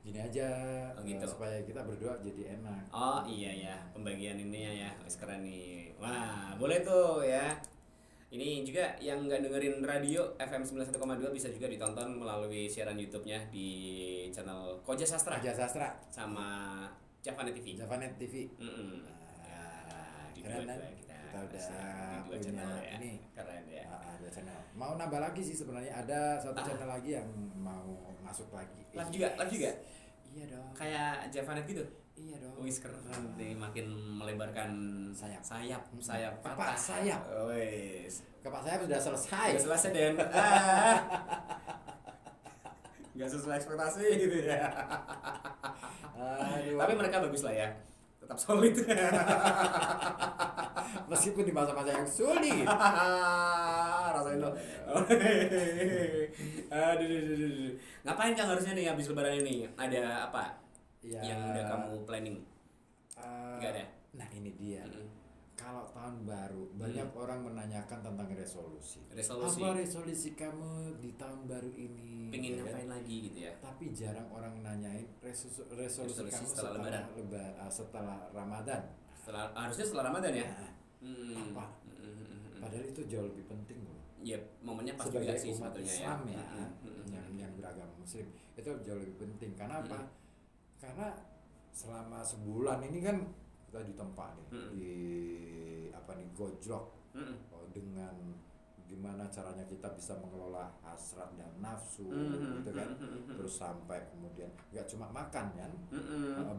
gini aja, Oh gitu. supaya kita berdua jadi enak. Oh iya ya, pembagian ininya ya, wis keren nih. Wah, boleh tuh ya. Ini juga yang nggak dengerin radio FM 91,2 bisa juga ditonton melalui siaran YouTube-nya di channel Koja Sastra Aja Sastra, sama Javanet TV. Javanet TV. Mm-mm. Nah, Ya, di keren kan? dua Kita kita udah di dua punya channel ya. ini. Keren ya. Ada channel. Mau nambah lagi sih sebenarnya, ada satu channel lagi yang mau masuk lagi. Live juga. Iya dong. Kayak Javanet gitu. Iya dong. Wis keren nih, makin melebarkan sayap Kepak patah. sayap. Wis. Kepak sayap sudah selesai. Udah selesai Den. Nggak sesuai ekspektasi gitu ya. Aduh. Tapi mereka bagus lah ya. Tetap solid. Meskipun di masa-masa yang sulit. Rasain lo. Aduh. Ngapain Kang harusnya nih habis lebaran ini? Ada apa? Ya, Yang udah kamu planning? Nggak ada? Nah ini dia. Kalau tahun baru banyak orang menanyakan tentang resolusi. Resolusi. Apa resolusi kamu di tahun baru ini? Pengen Ya kan? ngapain lagi gitu ya? Tapi jarang orang nanyain resolusi kamu setelah Lebaran. setelah Ramadan. Harusnya setelah Ramadan ya? Nah, apa? Padahal itu jauh lebih penting loh. Ya, momennya pas Sebagai juga sih umat sebetulnya Islam ya. yang beragama Muslim itu jauh lebih penting. Karena apa? Karena selama sebulan ini kan kita ditempa nih di gojlok dengan gimana caranya kita bisa mengelola hasrat dan nafsu gitu kan. Terus sampai kemudian nggak cuma makan kan,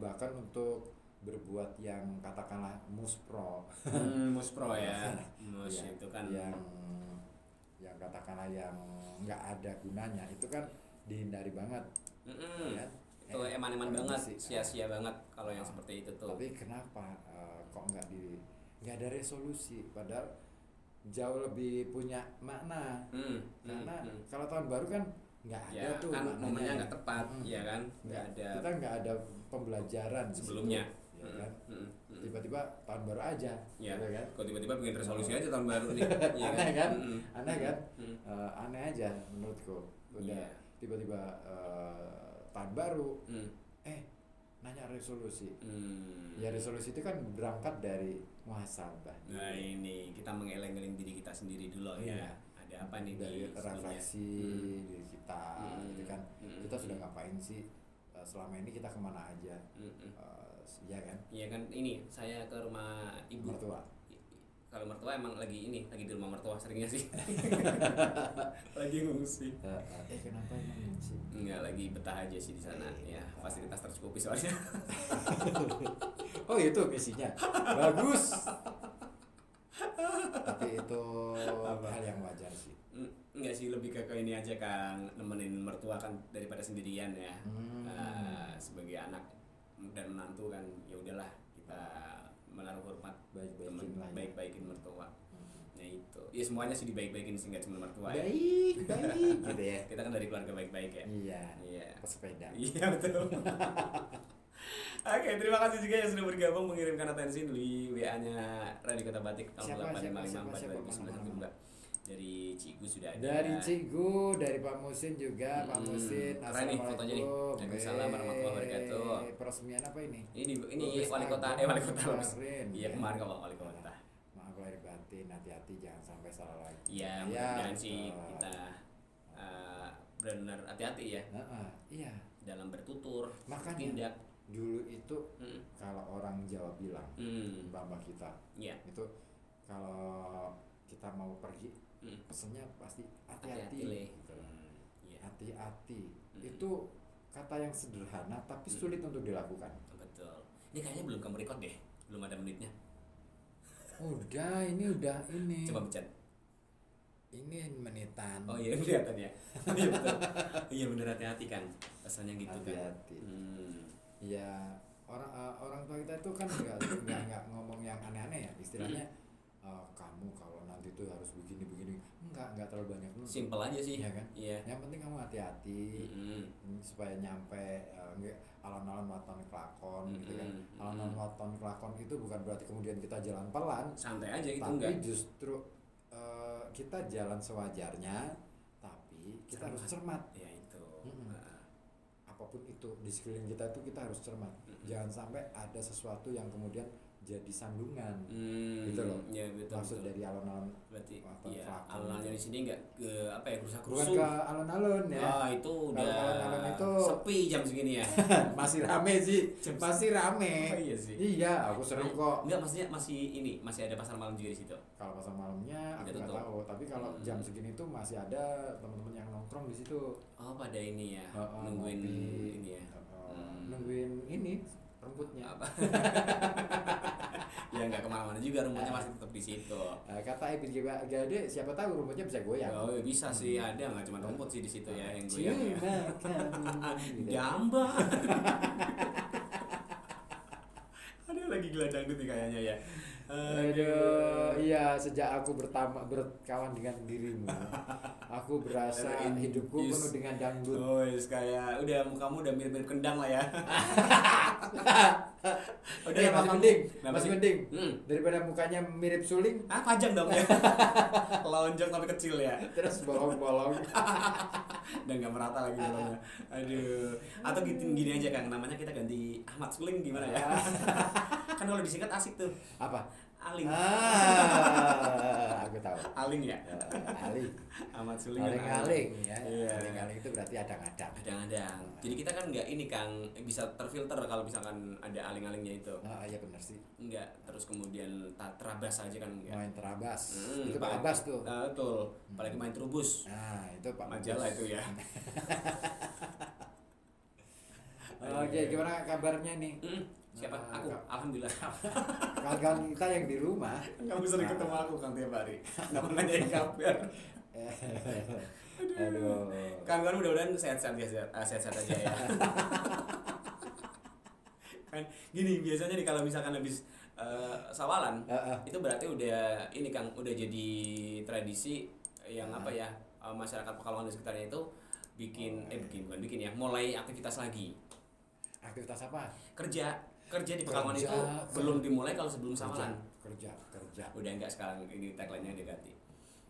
bahkan untuk berbuat yang katakanlah muspro. Muspro ya. Mus Ya, itu kan yang katakanlah yang nggak ada gunanya itu kan dihindari banget. Ya. itu eman-eman Kalau banget, masih, sia-sia banget kalau yang seperti itu tuh. Tapi kenapa kok nggak ada resolusi? Padahal jauh lebih punya makna. Karena kalau tahun baru kan nggak ada Ya tuh kan maknanya. momennya nggak tepat, ya kan? Nggak ada Kita nggak ada pembelajaran di sebelumnya. situ, ya kan? Tiba-tiba tahun baru aja, Ya, gitu kan? kok tiba-tiba bikin resolusi aja tahun baru nih. Ya Aneh kan? Aneh kan? Aneh aja menurutku. Udah Iya. tiba-tiba tahun baru, nanya resolusi. Ya resolusi itu kan berangkat dari muhasabah. Nah ini kita mengeleng-eleng diri kita sendiri dulu ya. Iya. Ada apa nih Dari sebelumnya? refleksi diri kita, gitu kan? Kita sudah ngapain sih? Selama ini kita kemana aja? Iya kan? Iya kan, ini saya ke rumah ibu. Mertua. Kalau mertua emang lagi di rumah mertua seringnya sih. Lagi ngungsi. Kenapa emang sih? Enggak, lagi betah aja sih di sana. Ya, fasilitas tercukupi soalnya. Oh itu misinya. Bagus. Tapi itu hal yang wajar sih. Enggak sih, lebih ke ini aja Kang, nemenin mertua kan daripada sendirian ya. Sebagai anak dan menantu kan ya udahlah kita menaruh hormat, baik-baikin mertua. Nah itu, ya semuanya sih dibaik-baikin sih, nggak cuma mertua ya. Baik gitu ya. Kita kan dari keluarga baik-baik ya. Iya. Pesepeda. Iya betul. Oke, terima kasih juga yang sudah bergabung mengirimkan atensi di WA-nya Radio Kota Batik tahun 8554 dari Cigu sudah ada. Dari Cigu, dari Pak Musin juga, Pak Musin. Keren nih fotonya nih. Waalaikumsalam warahmatullahi wabarakatuh. Peresmian apa ini? Ini wali kota kemarin. Iya kemarin kalau wali kota. Maaf lahir batin, hati-hati jangan sampai salah lagi. Iya, mudah-mudahan sih kita benar hati-hati ya. Iya. Dalam bertutur, Makanya tindak. dulu itu kalau orang Jawa bilang, mbak kita, itu kalau kita mau pergi, pesennya pasti hati-hati. Gitu. Hati-hati. Itu kata yang sederhana tapi sulit untuk dilakukan. Betul. Ini kayaknya belum kamu record deh, belum ada menitnya. Udah, ini. Coba pencet. Ini menitan. Oh iya, kelihatan ya. Iya betul. Iya bener, hati-hati kan. Rasanya gitu Hati-hati. kan. Ya orang tua kita itu kan nggak ngomong yang aneh-aneh ya, istilahnya kamu kalau nanti tuh harus begini nggak terlalu banyak. Simpel aja sih. Iya kan? Iya. Yang penting kamu hati-hati supaya nyampe alon-alon waton kelakon gitu kan. Alon-alon waton kelakon itu bukan berarti kemudian kita jalan pelan, santai aja gitu, tapi enggak. justru kita jalan sewajarnya, tapi kita harus cermat. Ya itu. apapun itu di sekeliling kita itu kita harus cermat. Jangan sampai ada sesuatu yang kemudian jadi sandungan, gitu loh. Ya, betul, Maksud betul. dari alun-alun. Berarti Iya, alun-alun di sini nggak ke apa ya, rusak Bukan rusuh. ke alun-alun ya. Itu udah alun-alun itu sepi jam segini ya. masih rame sih, masih rame. Oh, iya sih. Iya, aku sering kok. Enggak, maksudnya masih ada pasar malam juga di situ. Kalau pasar malamnya aku Udah nggak tutup. tahu, tapi kalau jam segini tuh masih ada teman-teman yang nongkrong di situ. Oh, pada ini ya, nungguin ngopi. ini ya. Nungguin ini rumputnya. Apa? Ya nggak kemana-mana juga, rumputnya masih tetap di situ. Kata Ebit Gade, siapa tahu rumputnya bisa goyang. Oh, bisa sih, ada nggak cuma rumput sih di situ ya yang Cuma goyang ya. gitu. Gambar. Ada lagi gila dangdut nih kayaknya ya. Aduh, iya, sejak aku berkawan dengan dirimu, aku berasa hidupku penuh dengan dangdut. Oh, kayak kamu udah mirip-mirip kendang lah ya. Udah masih mending daripada mukanya mirip suling. Panjang dong ya. Lonjong tapi kecil ya. Terus bolong-bolong. Dan nggak merata lagi bolongnya. Aduh. Atau gini aja Kang, namanya kita ganti Ahmad Suling gimana ya? Kan kalau disingkat asik tuh. Apa? Aling. Aku tahu. Aling ya. Aling. Ahmad Suling. Aling ya. Iya. Aling itu berarti adang-adang. Adang-adang. Jadi kita kan nggak ini Kang, bisa terfilter kalau misalkan ada aling-alingnya itu. Iya benar sih. Enggak, terus kemudian terabas aja kan enggak. Main terabas. Itu Pak Abbas tuh. Betul. Apalagi main trubus. Nah, itu Pak Majalah itu ya. Oke, gimana kabarnya nih? Siapa? Aku. Alhamdulillah. Kawan-kawan kita yang di rumah. Kamu sering ketemu aku Kang tiap hari. Enggak pernah nanyain kabar. Aduh. Kan mudah-mudahan sehat-sehat aja ya. Kan gini biasanya nih kalau misalkan habis sawalan itu berarti udah ini Kang, udah jadi tradisi yang apa ya, masyarakat Pekalongan dan sekitarnya itu bukan bikin ya, mulai aktivitas lagi. Aktivitas apa? Kerja di Pekalongan itu belum dimulai kalau sebelum sawalan. Kerja. Udah enggak, sekarang ini tagline-nya diganti.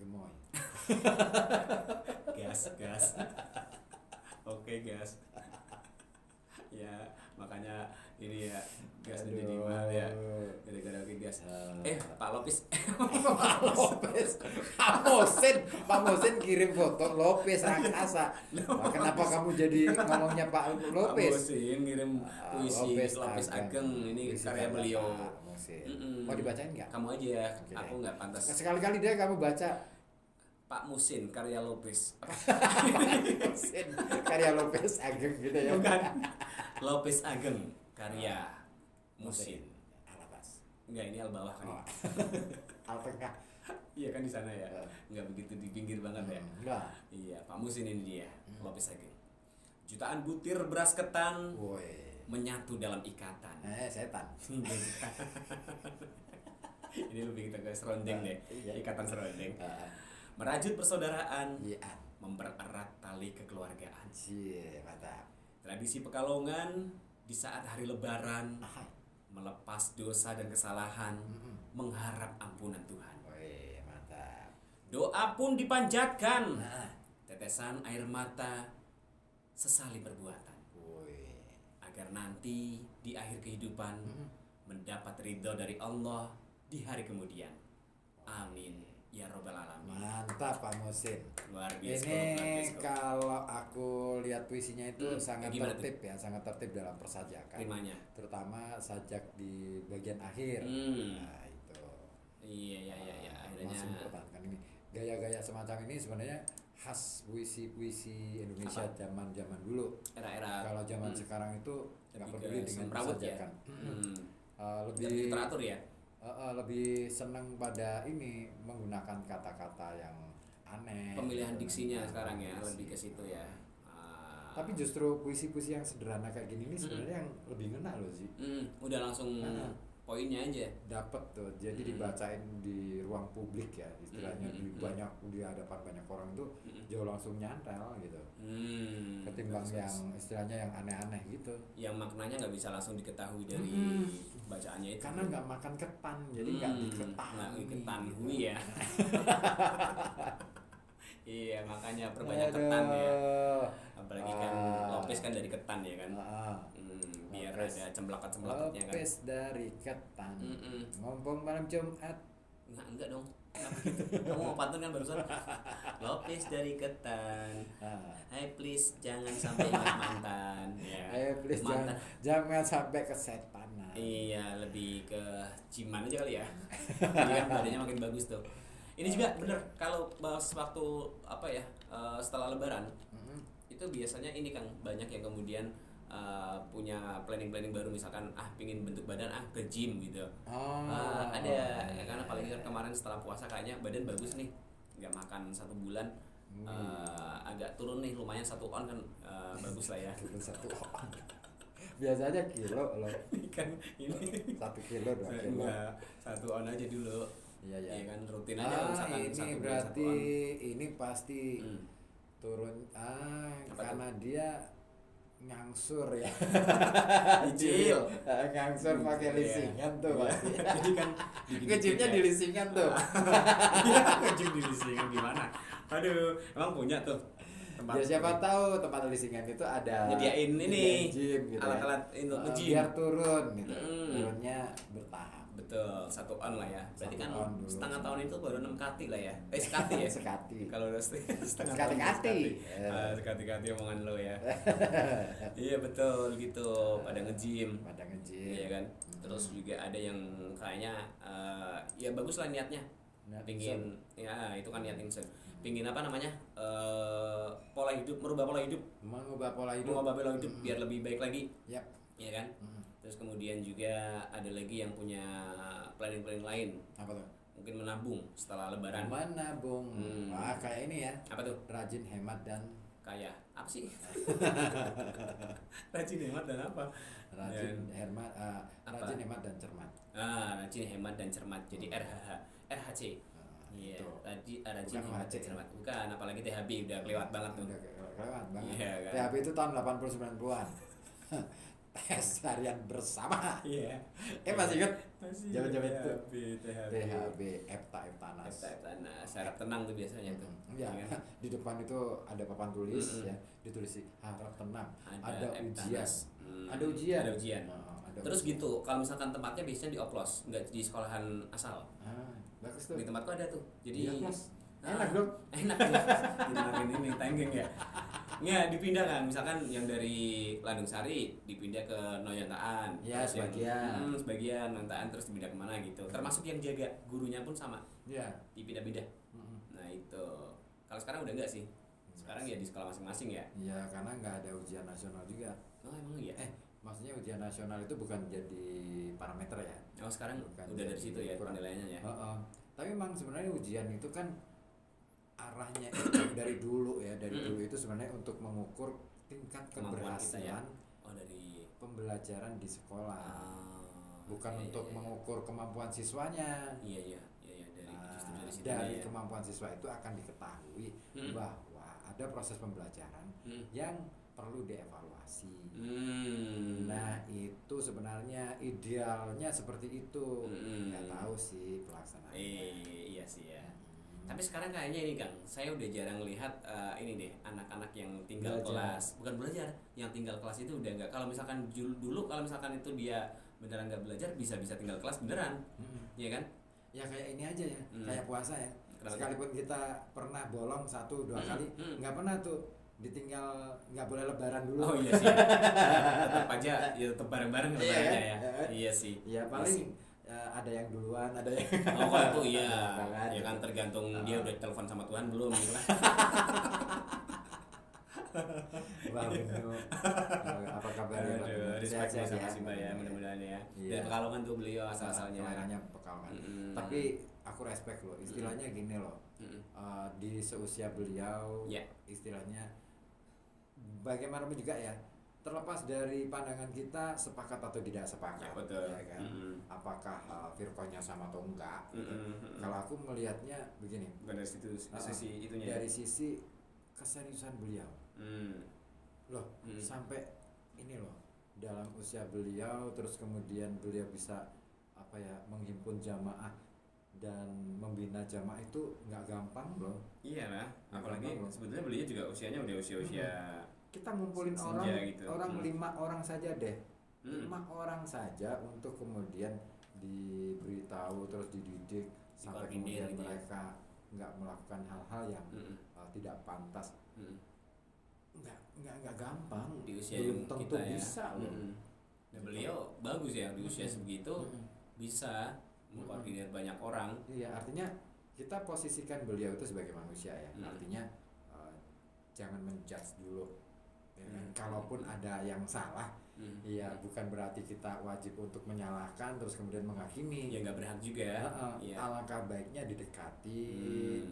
Gemoy. gas. Oke, gas. Ya, makanya ini ya gas jadi mahal ya. Gara-gara gas. Pak Lopis. Pak Mosin kirim foto Lopis raksasa. Kenapa kamu jadi ngomongnya Pak Lopis? Pak Mosin ngirim puisi Lopis Ageng, ini karya beliau. Mau dibacain nggak? Kamu aja, aku nggak pantas. Sekali-kali deh kamu baca. Pak Musin karya Lopis. Musin karya Lopis Ageng gitu ya. Bukan. Lopis Ageng karya Musin. Alatas. Enggak, ini al bawah kan. Al tengah. Iya kan di sana ya. Enggak begitu di pinggir banget ya. Enggak. Iya, Pak Musin ini dia. Lopis Ageng. Jutaan butir beras ketan. Woi. Menyatu dalam ikatan. Setan. Ini lebih kita ke serondeng deh. Ikatan serondeng. Merajut persaudaraan, mempererat tali kekeluargaan. Mantap. Tradisi Pekalongan di saat hari Lebaran, melepas dosa dan kesalahan, mengharap ampunan Tuhan. Mantap. Doa pun dipanjatkan, tetesan air mata, sesali perbuatan, agar nanti di akhir kehidupan mendapat ridho dari Allah di hari kemudian. Amin. Ya Robbal Alamin. Mantap Pak Musin. Luar biasa. Ini kalau aku lihat puisinya itu sangat tertib tuh? ya, sangat tertib dalam persajakan. Rimanya. Terutama sajak di bagian akhir. Nah itu. Iya. Akhirnya. Masih mempertahankan ini. Gaya-gaya semacam ini sebenarnya khas puisi-puisi Indonesia zaman dulu. Era-era. Kalau zaman sekarang itu nggak peduli dengan persajakan. Lebih teratur ya. Lebih senang pada ini menggunakan kata-kata yang aneh. Pemilihan diksinya sekarang ya, lebih ke situ ya. Tapi justru puisi-puisi yang sederhana kayak gini ini sebenarnya yang lebih ngena loh sih. Udah langsung poinnya aja. Dapat tuh, jadi dibacain di ruang publik ya, istilahnya di hadapan banyak orang itu jauh langsung nyantel gitu. Ketimbang yang istilahnya yang aneh-aneh gitu. Yang maknanya nggak bisa langsung diketahui dari bacaannya itu. Karena nggak makan ketan, jadi nggak diketahui. Nggak diketahui ya. Iya, makanya perbanyak ketan ya. Apalagi kan Lopez kan dari ketan ya kan. Biar Lopez. ada cemplakat-cemplakatnya kan. Lopez dari ketan. Ngomong malam Jumat. Enggak dong. Kamu mau pantun kan barusan. Lopez dari ketan. Hai please jangan sampai ingat mantan. Ya. Ayo please mantan. jangan sampai kesetanan. Iya, lebih ke ciman aja kali ya. Jadi kan badannya makin bagus tuh. Ini juga bener kalau bahas waktu apa ya setelah Lebaran itu biasanya ini Kang banyak yang kemudian punya planning baru misalkan pingin bentuk badan ke gym gitu. Ada ya kan apalagi kan kemarin setelah puasa kayaknya badan bagus nih nggak makan 1 bulan agak turun nih lumayan 1 on kan bagus lah ya. 1 on. Biasanya kilo loh. Kan ini 1 kilo 2 kilo. 1 on aja dulu. Iya ya. Kan rutin aja misalkan ini berarti ini pasti turun karena dia ngangsur ya. Icil. Ngangsur pakai leasingan tuh pasti. Jadi kan ngejimnya di leasingan tuh. Ngejim di leasingan gimana? Aduh, emang punya tuh tempat. Ya siapa tahu tempat leasingan itu ada nyediain ini gym gitu alat-alat untuk nge-gym. Biar turun gitu. Turunnya bertahap. Betul, 1 on lah ya. Berarti kan setengah tahun itu baru 6 kati lah ya. Sekati ya. Sekati. Kalau udah setengah sekati-kati. Sekati-kati omongan lo ya. Iya betul gitu. Pada nge-gym. Iya kan. Terus juga ada yang kayaknya ya bagus lah niatnya. Pingin ya itu kan niat insen. Pingin apa namanya? Pola hidup, mengubah pola hidup biar lebih baik lagi. Yap. Iya kan? Terus kemudian juga ada lagi yang punya planning lain. Apa tuh? Mungkin menabung setelah Lebaran. Menabung. Kayak ini ya. Apa tuh? Rajin hemat dan kaya. Apa sih? Rajin hemat dan apa? Rajin hemat dan cermat. Rajin hemat dan cermat. Jadi RHC. Iya. Rajin hemat dan cermat. Bukan, apalagi THB udah kelewat banget tuh. Udah kelewat banget. Iya, kan? THB itu tahun 80-90-an. Tes harian bersama. Iya. Masih ingat? Zaman-zaman itu. THB, Eptanas. Harap tenang tuh biasanya tuh. Iya. Di depan itu ada papan tulis ya, ditulis harap tenang. Ada ujian. Ada ujian. Terus gitu, kalau misalkan tempatnya biasanya di oplos, nggak di sekolahan asal. Bagus tuh. Di tempatku ada tuh. Jadi enak dong. Enak ya. Jadi makin ini tanggeng ya. Nggak dipindah kan, misalkan yang dari Landung Sari dipindah ke Noyantaan. Ya sebagian. Sebagian Noyantaan terus dipindah kemana gitu. Termasuk yang jaga gurunya pun sama. Iya. Dipindah-pindah. Nah itu. Kalau sekarang udah enggak sih. Sekarang ya di sekolah masing-masing ya. Iya karena nggak ada ujian nasional juga. Oh emang iya. Maksudnya ujian nasional itu bukan jadi parameter ya. Oh sekarang bukan udah dari situ ya penilaiannya ya. Tapi memang sebenarnya ujian itu kan arahnya itu dari dulu ya, dulu itu sebenarnya untuk mengukur tingkat keberhasilan dari pembelajaran di sekolah, bukan untuk mengukur kemampuan siswanya. Iya dari kemampuan siswa itu akan diketahui bahwa ada proses pembelajaran yang perlu dievaluasi. Nah itu sebenarnya idealnya seperti itu. Nggak tahu sih pelaksanaan. Iya sih ya. Tapi sekarang kayaknya ini Kang, saya udah jarang lihat ini deh anak-anak yang tinggal kelas, bukan belajar, yang tinggal kelas itu udah enggak. Kalau misalkan dulu kalau misalkan itu dia beneran nggak belajar bisa tinggal kelas beneran, iya kan? Ya kayak ini aja ya, kayak puasa ya. Sekalipun kita pernah bolong 1-2 kali, nggak pernah tuh ditinggal nggak boleh lebaran dulu. Oh iya sih. Tetap aja ya tetap bareng-bareng lebarannya ya. Iya sih. Ya paling ada yang duluan, ada yang kalau itu iya. Ya kan tergantung dia udah telepon sama Tuhan belum gitu lah. Bang Bino, apa kabarnya? Respect sama si Mbak ya, mudah-mudahan ya. Dan Pekalongan tuh beliau asal-asalnya. Pekalongan. Tapi aku respect loh, istilahnya gini loh. Di seusia beliau, istilahnya bagaimanapun juga ya, terlepas dari pandangan kita sepakat atau tidak sepakat, ya kan? Apakah firqahnya sama atau enggak? Kalau aku melihatnya begini, dari sisi itunya. Dari sisi keseriusan beliau. Sampai ini loh dalam usia beliau terus kemudian beliau bisa menghimpun jamaah dan membina jamaah itu nggak gampang loh. Iya lah, apalagi sebetulnya beliau juga usianya udah usia kita ngumpulin gitu. orang 5 orang saja deh, 5 orang saja untuk kemudian diberitahu terus dididik sampai kemudian mereka nggak melakukan hal-hal yang tidak pantas. Nggak gampang di usia belum tentu kita bisa loh. Dan beliau bagus ya di usia segitu bisa mengkoordinir banyak orang. Iya, artinya kita posisikan beliau itu sebagai manusia ya. Artinya jangan menjudge dulu. Kalaupun ada yang salah, ya bukan berarti kita wajib untuk menyalahkan terus kemudian menghakimi. Ya nggak berhak juga. Ya. Alangkah baiknya didekati,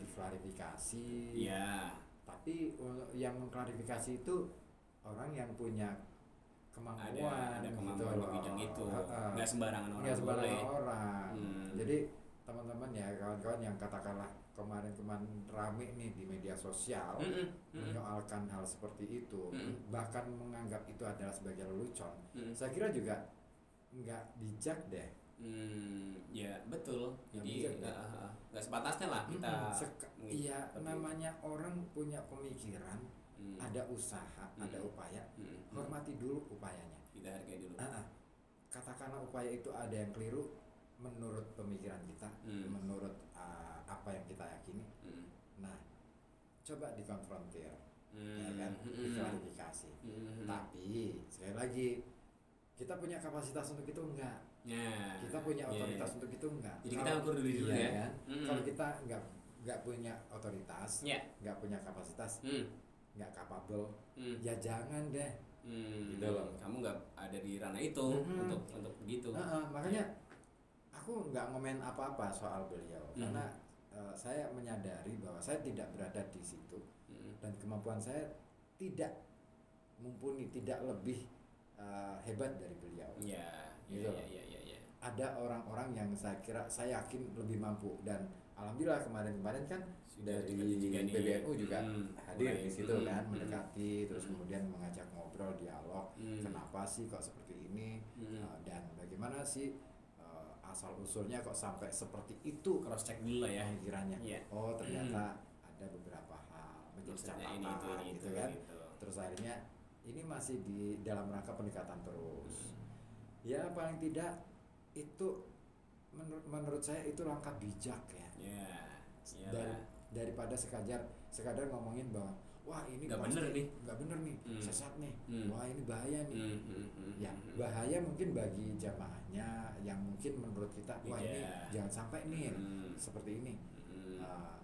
diklarifikasi. Ya. Tapi yang mengklarifikasi itu orang yang punya kemampuan, ada kemampuan di bidang itu, nggak sembarangan orang. Nggak sembarangan orang. Jadi teman-teman ya, kawan-kawan yang katakanlah kemarin rame nih di media sosial menyoalkan hal seperti itu, bahkan menganggap itu adalah sebagai lelucon, saya kira juga nggak bijak deh. Ya betul. Jadi nggak sepatasnya lah kita. Iya, namanya orang punya pemikiran, ada usaha, ada upaya, hormati dulu upayanya. Kita hargai dulu. Katakanlah upaya itu ada yang keliru menurut pemikiran kita, menurut apa yang kita yakini. Nah, coba dikonfrontir, ya kan, diklarifikasi. Tapi sekali lagi, kita punya kapasitas untuk itu enggak? Ya, kita punya otoritas untuk itu enggak? Jadi kita ukur dulu ya. Kan? Kalau kita enggak punya otoritas, enggak punya kapasitas, enggak capable, ya jangan deh. Gitu loh. Kamu enggak ada di ranah itu untuk begitu. Makanya aku enggak ngomen apa-apa soal beliau karena saya menyadari bahwa saya tidak berada di situ dan kemampuan saya tidak mumpuni, tidak lebih hebat dari beliau. Iya. Ada orang-orang yang saya yakin lebih mampu dan alhamdulillah kemarin kan sudah di PBNU juga hadir di situ kan, mendekati terus kemudian mengajak ngobrol, dialog, kenapa sih kok seperti ini dan bagaimana sih asal usulnya kok sampai seperti itu, cross check dulu lah ya pikirannya. Oh ternyata ada beberapa hal menjadi catatan gitu kan. Terus akhirnya ini masih di dalam rangka pendekatan terus. Ya paling tidak itu menurut saya itu langkah bijak ya. Daripada sekadar ngomongin bahwa wah ini nggak bener nih, sesat nih, wah ini bahaya nih. Ya bahaya mungkin bagi jamaahnya yang mungkin menurut kita wah ini jangan sampai nih seperti ini.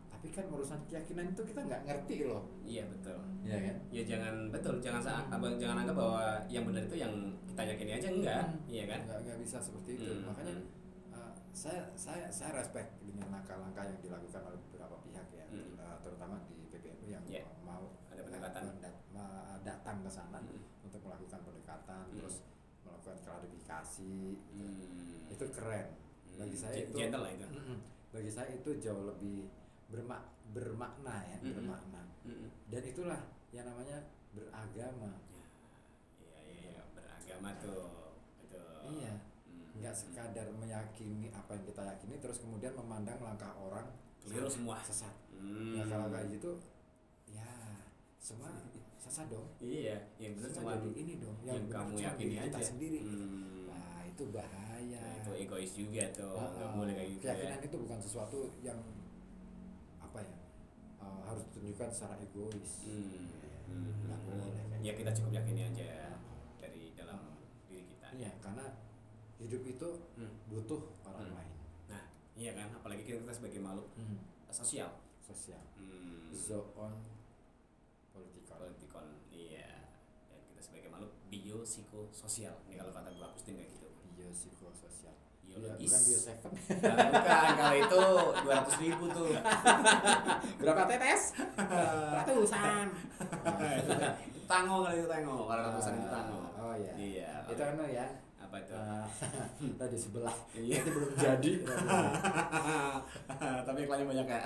Tapi kan urusan keyakinan itu kita nggak ngerti loh. Iya betul. Iya kan? Ya jangan anggap bahwa yang benar itu yang kita yakini aja enggak. Iya kan? Nggak bisa seperti itu. Makanya saya respect dengan langkah-langkah yang dilakukan oleh beberapa pihak ya, terutama di PBNU yang mau ada pendekatan datang ke sana untuk melakukan pendekatan, terus melakukan klarifikasi. Itu keren. Bagi saya itu gentle lah itu. Bagi saya itu jauh lebih bermakna ya, bermakna. Dan itulah yang namanya beragama. Iya, beragama tuh. Betul. Iya. Nggak sekadar meyakini apa yang kita yakini terus kemudian memandang langkah orang keliru semua, sesat. Ya kalau kayak gitu ya semua sesat dong. Iya, yang benar cuma ini dong yang kamu yakini aja sendiri. Nah, itu bahaya. Nah, itu egois juga tuh. Nggak boleh kayak gitu. Keyakinan itu bukan sesuatu yang harus ditunjukkan secara egois. Nggak boleh. Ya kita cukup yakini aja dari dalam diri kita. Iya, karena hidup itu butuh orang lain. Nah, iya kan, apalagi kita sebagai makhluk sosial. Zoon politikon. Iya. Dan kita sebagai makhluk biopsikososial. Ini kalau kata Bu Agustin kayak gitu. Biopsikososial. Biologis. Bukan Bio7. Bukan, kalau itu 200.000 tuh. Berapa tetes? Ratusan. Itu tango kali itu tango. Kalau ratusan itu tango. Oh iya. Iya. Itu kan ya. Apa itu? Tadi sebelah. Iya. Itu belum jadi. Tapi iklannya banyak ya.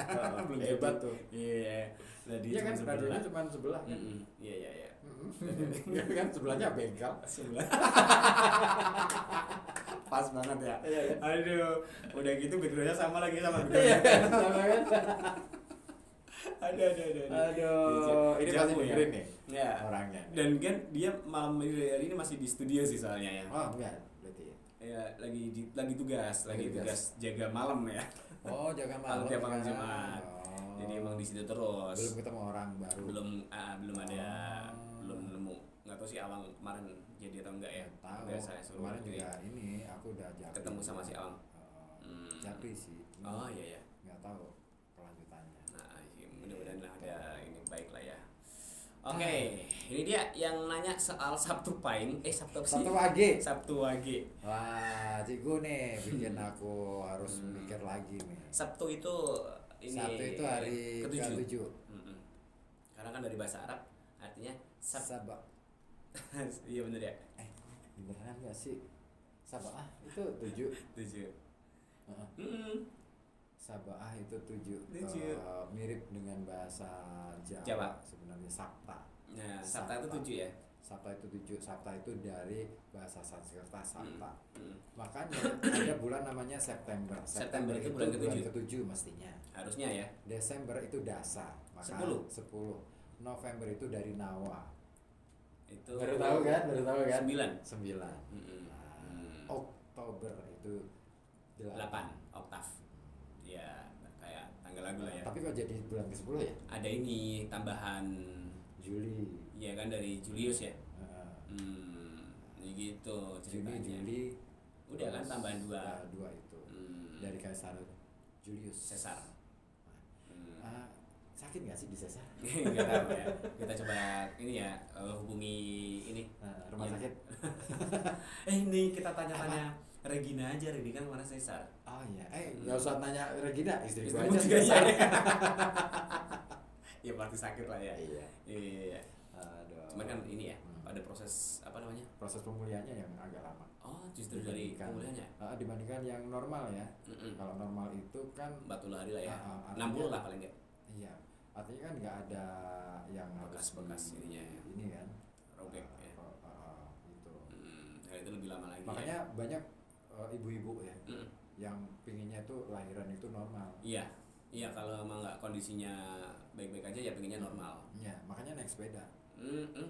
Belum hebat tuh. Iya. Iya kan radionya cuma sebelah kan. Iya. Iya kan sebelahnya bengkel. Sebelah. Pas banget ya. Iya, iya. Aduh, udah gitu backgroundnya sama lagi sama Iya, background. sama kan? Aduh. Aduh, ini pasti Jamu ya? dengerin nih Ya. orangnya. Dan kan dia malam hari ini masih di studio sih soalnya ya. Oh, enggak, berarti ya. Ya lagi tugas jaga malam ya. Oh, jaga malam. Tiap malam kan? Jumat. Oh. Jadi emang di situ terus. Belum ketemu orang baru. Belum ada Oh. belum nemu. Nggak tahu sih Awang kemarin jadi atau enggak ya. Tahu. Udah saya suruh Kemarin ini. juga ini aku udah japri. Ketemu sama si Awang. Japri sih. Oh iya. Nggak tahu kelanjutannya. Nah, mudah-mudahan lah ada ini baik lah ya. Oke, ini dia yang nanya soal Sabtu Pahing. Sabtu apa sih? Sabtu Wage. Sabtu Wage. Wah, Ciku nih bikin aku harus mikir lagi nih. Sabtu itu ini Sabtu itu hari ketujuh. ke-7. Karena kan dari bahasa Arab artinya Sabah. Iya bener ya. Beneran nggak sih? Sabah itu 7. 7. Sabah itu 7. 7. Mirip dengan bahasa Jawa. Sebenarnya Sabta. Nah, Sabta itu 7 ya. Sabta itu 7. Sabta itu dari bahasa Sanskerta Sabta. Makanya ada bulan namanya September. September itu bulan ke-7 mestinya. Harusnya ya. Desember itu Dasa. Maka 10. 10. November itu dari Nawa. Itu Baru tahu kan? 9. 9. Oktober itu 8 oktav. Ya, kayak tanggal lagu lah ya. Tapi kok jadi bulan ke-10 ya? Ada ini tambahan Juli. ya kan dari Julius ya. Ya gitu Juni, ceritanya. Juli. Udah kan tambahan 2. 2 itu. Dari Kaisar Julius Caesar. Sakit nggak sih di Caesar? Nggak tahu ya. Kita coba ini ya hubungi ini rumah sakit. Ini kita tanya-tanya Regina aja, Regina kan mana Caesar. Oh iya, nggak usah nanya Regina, istri gua Istrimu aja juga Caesar. Ya pasti sakit lah ya. Iya. Aduh. Cuman kan ini ya, ada proses apa namanya? Proses pemulihannya yang agak lama. Oh, justru dari pemulihannya. Dibandingkan yang normal ya. Kalau normal itu kan 40 hari lah ya. artinya- 60 lah paling enggak. Iya, artinya kan nggak ada yang Bekas-bekas ininya ya. ini kan. Robek ya. Gitu. Nah, itu lebih lama lagi. Makanya ya. banyak ibu-ibu ya yang pinginnya tuh lahiran itu normal. Iya kalau emang nggak kondisinya baik-baik aja ya pengennya normal. Iya, makanya naik sepeda.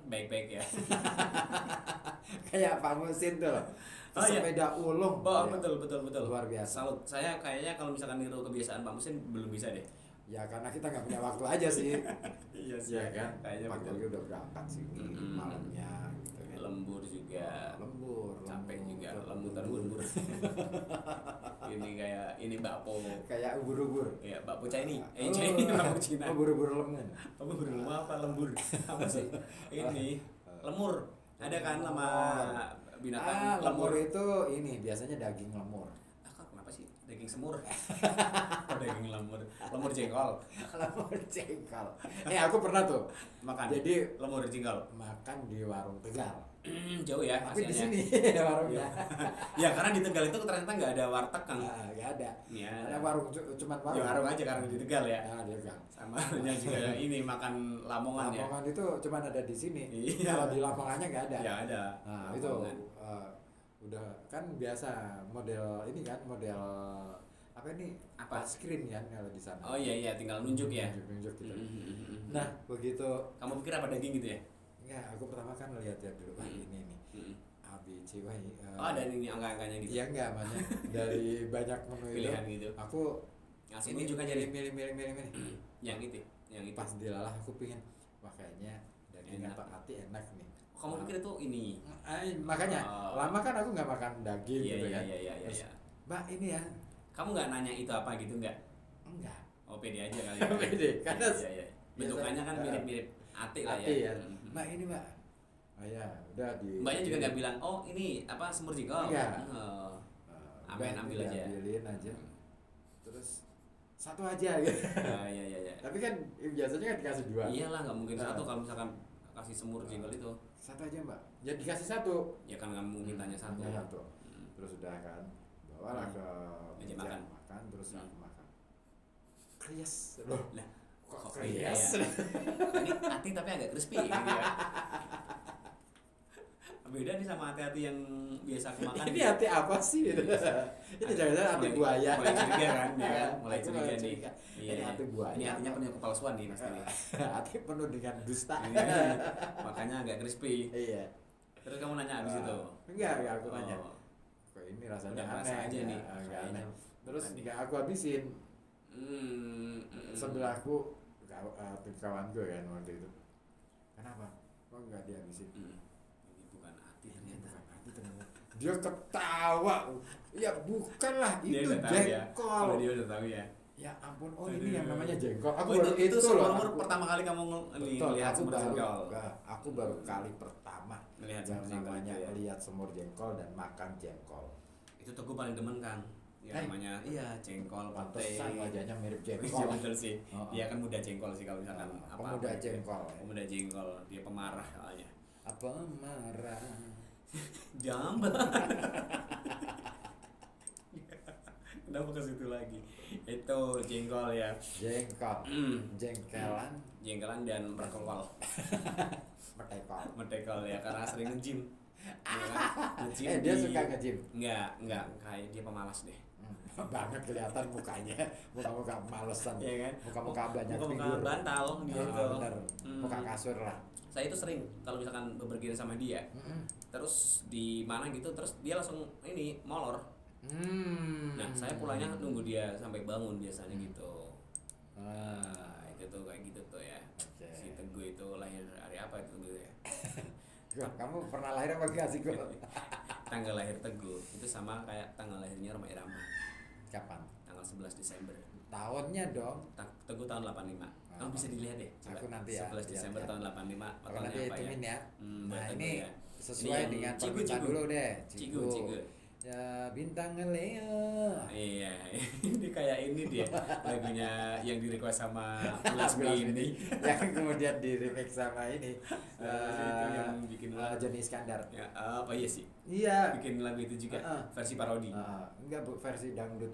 Baik-baik ya. Kayak Pak Musin tuh loh. Oh, iya. Sepeda ulung. Oh Ya. betul. Luar biasa. Salut. Saya kayaknya kalau misalkan niru kebiasaan Pak Musin belum bisa deh. Ya karena kita nggak punya waktu aja sih. Iya Iya kan. Kayaknya Pagi betul. udah berangkat sih malamnya gitu kan. Lembur juga. Lembur. Capek juga. Lembur. Ini kayak ini bakpo. Kayak ubur-ubur. Ya bakpo Chinese. Chinese bakpo Cina. Ubur-ubur lemen. Ubur apa lembur? Apa sih? Ini lemur. Ada kan nama binatang lemur itu ini biasanya daging lemur. Kenapa sih daging semur? Daging lemur jengkol. Lemur jengkol. Aku pernah tuh Makan. Jadi lemur jengkol. makan di warung Tegal. Jauh ya Tapi di hasilnya. sini warungnya. Ya karena di Tegal itu ternyata nggak ada warteg kan. Nggak ada. Ya. Ada warung cuman warung. Ya warung aja karena di Tegal ya. Nah, di Tegal. Sama nya juga ini makan lamongan ya. Lamongan itu cuman ada di sini. Iya. Kalau di Lamongannya nggak ada. Ya ada. Nah, Lamongan. itu udah kan biasa model ini kan model apa ini Apa? screen kan kalau di sana. Oh iya tinggal nunjuk ya. Nunjuk gitu. Nah, begitu Kamu pikir apa daging gitu ya? enggak, aku pertama kan lihat dulu ini nih. A B C wah. Oh ada ini angka-angkanya gitu. Iya enggak banyak dari banyak menu itu. Pilihan gitu. Aku Ngasih nunjuk aja deh. milih. Yang itu. Pas dilalah aku pingin wah kayaknya daging Enak. atau hati enak nih. Kamu pikir itu ini? Makanya lama kan aku nggak makan daging gitu kan. Iya. Terus, Mbak ini ya. Kamu nggak nanya itu apa gitu nggak? Enggak. Oh pede aja kali. Pede, karena Iya. Bentukannya kan mirip-mirip ati lah Ati ya. ya. Mbak ini Mbak. Oh ya, udah di. Mbaknya juga nggak bilang, oh ini apa semur jengkol? Enggak. Amin, ambil aja. Ambilin aja. Terus satu aja gitu. Iya. Tapi kan biasanya kan dikasih dua. Iyalah nggak mungkin satu kalau misalkan kasih semur jengkol itu. Satu aja Mbak. Ya dikasih satu. Ya kan nggak mungkin tanya satu. Tanya satu. Terus udah kan bawalah ke Meja makan. terus aku makan. Krias. Loh. Lah, Kok iya krias? ya? Ini ati tapi agak crispy gitu ya. beda nih sama hati-hati yang biasa aku makan. Ini hati apa sih? Itu jangan-jangan hati buaya. Mulai curiga kan, ya kan? Mulai Aku curiga nih. Ini hati buaya. Ini artinya penuh kepalsuan nih pasti nih. Hati penuh dengan dusta. Makanya agak crispy. Iya. Terus kamu nanya abis itu? Enggak aku nanya. Kok ini rasanya Udah aneh rasa aja nih. Enggak aneh. Terus enggak aku habisin. Sebelahku kawanku kan waktu itu. Kenapa? Kok enggak dihabisin? Ini bukan hati ternyata. Dia ketawa. Ya bukanlah, Dia itu udah tahu ya. jengkol. Dia udah tahu ya. Ya ampun, ini yang namanya jengkol. Aku itu baru seumur loh, pertama kali kamu lihat semur jengkol. Aku baru kali pertama Melihat yang semur jengkol namanya itu ya. lihat semur jengkol dan makan jengkol. Itu Teguh paling demen kan. Yang namanya jengkol, pate. Pantesan wajahnya mirip Iya jengkol. betul sih. Dia kan muda jengkol sih kalau misalkan Pemuda jengkol. Pemuda jengkol, dia pemarah soalnya. Apa marah? Jamban. Kenapa ke situ lagi? Itu jengkol ya. Jengkol. Jengkelan. Jengkelan dan berkol. Metekol ya karena sering nge-gym. Ya kan? Nge-gym Dia suka nge-gym. Enggak, kayak dia pemalas deh. Banget kelihatan mukanya, muka-muka malesan, Iya kan? muka-muka banyak Muka-muka figur, bantal dia itu. bener. Muka kasur lah. Saya itu sering kalau misalkan berpergian sama dia, terus di mana gitu, terus dia langsung ini molor. Nah saya pulangnya nunggu dia sampai bangun biasanya gitu. Itu tuh kayak gitu tuh ya. Si Teguh itu lahir hari apa itu Teguh ya? Kamu pernah lahir apa enggak sih gue? Tanggal lahir Teguh itu sama kayak tanggal lahirnya Rhoma Irama. Kapan? Tanggal 11 Desember. Tahunnya dong. Teguh tahun 85. Kamu bisa dilihat deh. Coba. Aku nanti ya. 11 Desember tahun 85. Aku nanti hitungin ya. Nah ini ya. sesuai ini dengan Cigu dulu deh. Cigu. Ya bintang Leo. Iya, ini kayak ini dia lagunya yang di request sama Ulas ini. Yang kemudian di remix sama ini. Itu yang bikin Johnny Iskandar. Ya, apa iya sih? Iya. Bikin lagu itu juga versi parodi. Enggak bu, versi dangdut.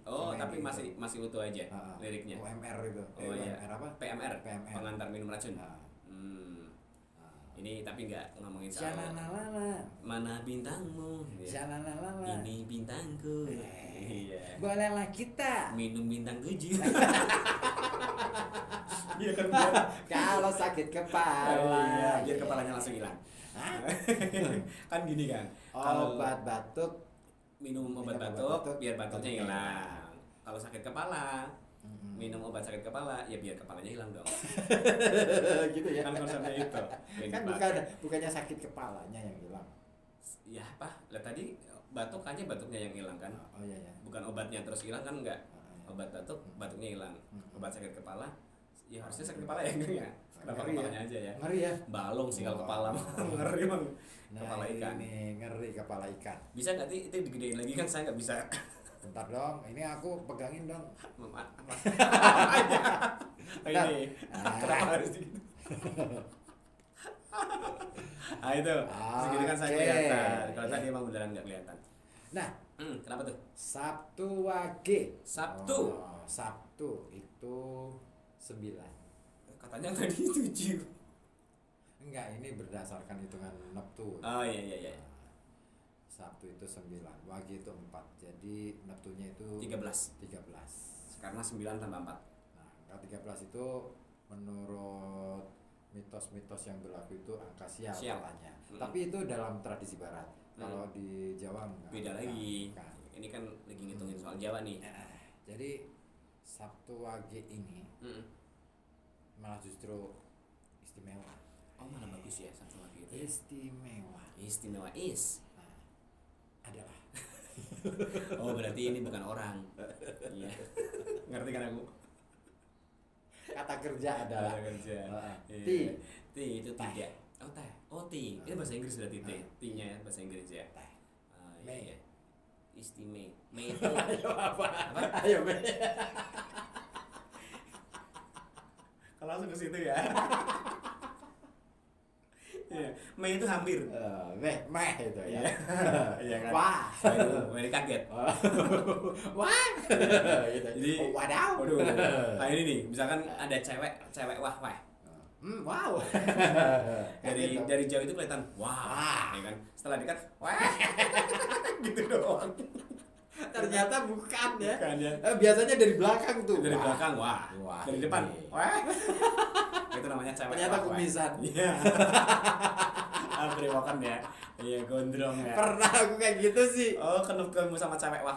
Oh, tapi masih utuh aja liriknya. UMR itu. Oh iya. UMR apa? PMR. Pengantar minum racun. Ini tapi nggak ngomongin soal mana bintangmu. Shalalala. Ini bintangku. Iya. Bolehlah kita minum bintang 7. Iya kan kalau sakit kepala. Biar kepalanya langsung hilang. Kan gini kan. Obat batuk, minum obat batuk biar batuknya hilang. Kalau sakit kepala minum obat sakit kepala ya biar kepalanya hilang dong. Gitu ya. Kan konsepnya itu. Kan bukannya sakit kepalanya yang hilang. Ya apa? Lah tadi batuk aja batuknya yang hilang kan. Oh iya ya. Bukan obatnya terus hilang kan enggak. Obat batuk batuknya hilang. Obat sakit kepala ya harusnya sakit kepala ya enggak ya. Kenapa kepalanya aja ya? Ngeri ya. Balong sih kalau kepala. Ngeri emang. Kepala ikan. Ini ngeri kepala ikan. Bisa nggak itu digedein lagi kan saya nggak bisa. Bentar dong, ini aku pegangin dong. Ini kenapa harus gitu? Itu segini kan saya kelihatan. Kalau tadi emang beneran nggak kelihatan. Nah, kenapa tuh? Sabtu Wage. Sabtu. Sabtu itu 9. Katanya tadi 7. Enggak, ini berdasarkan hitungan Neptun. Oh iya. Sabtu itu 9, Wage itu 4. Jadi Neptunnya itu 13. Karena 9 tambah 4. Nah, angka 13 itu menurut mitos-mitos yang berlaku itu angka sial katanya. Tapi itu dalam tradisi barat. Kalau di Jawa enggak. Beda lagi. Ini kan lagi ngitungin soal Jawa nih. Jadi Sabtu Wage ini malah justru istimewa. Oh, malah bagus ya Sabtu Wage itu. Istimewa is. Adalah. Oh berarti ini bukan orang. Iya. Ngerti kan aku? Kata kerja adalah. Kata kerja. Ti itu tidak. Oh teh. Oh ti. Itu bahasa Inggris berarti ti. Ti-nya ya bahasa Inggris ya. Iya. Istimewa. Me itu. Ayo apa? Ayo me. Kalau langsung ke situ ya. Iya, Mei itu hampir. Meh itu ya. Iya kan. Wah. Ini kaget. Wah. Gitu. Jadi, wadaw. Waduh. Nah ini nih, misalkan ada cewek wah. Wow. Dari jauh itu kelihatan wah, ya kan. Setelah dekat, wah, gitu doang. Ternyata bukan ya. Bukan ya. Biasanya dari belakang tuh. Dari belakang wah. Dari depan, wah. Itu namanya cewek. Ternyata kumisan. Iya. Berewokan ya. Iya, gondrong ya. Pernah aku kayak gitu sih. Oh, ketemu sama cewek wah.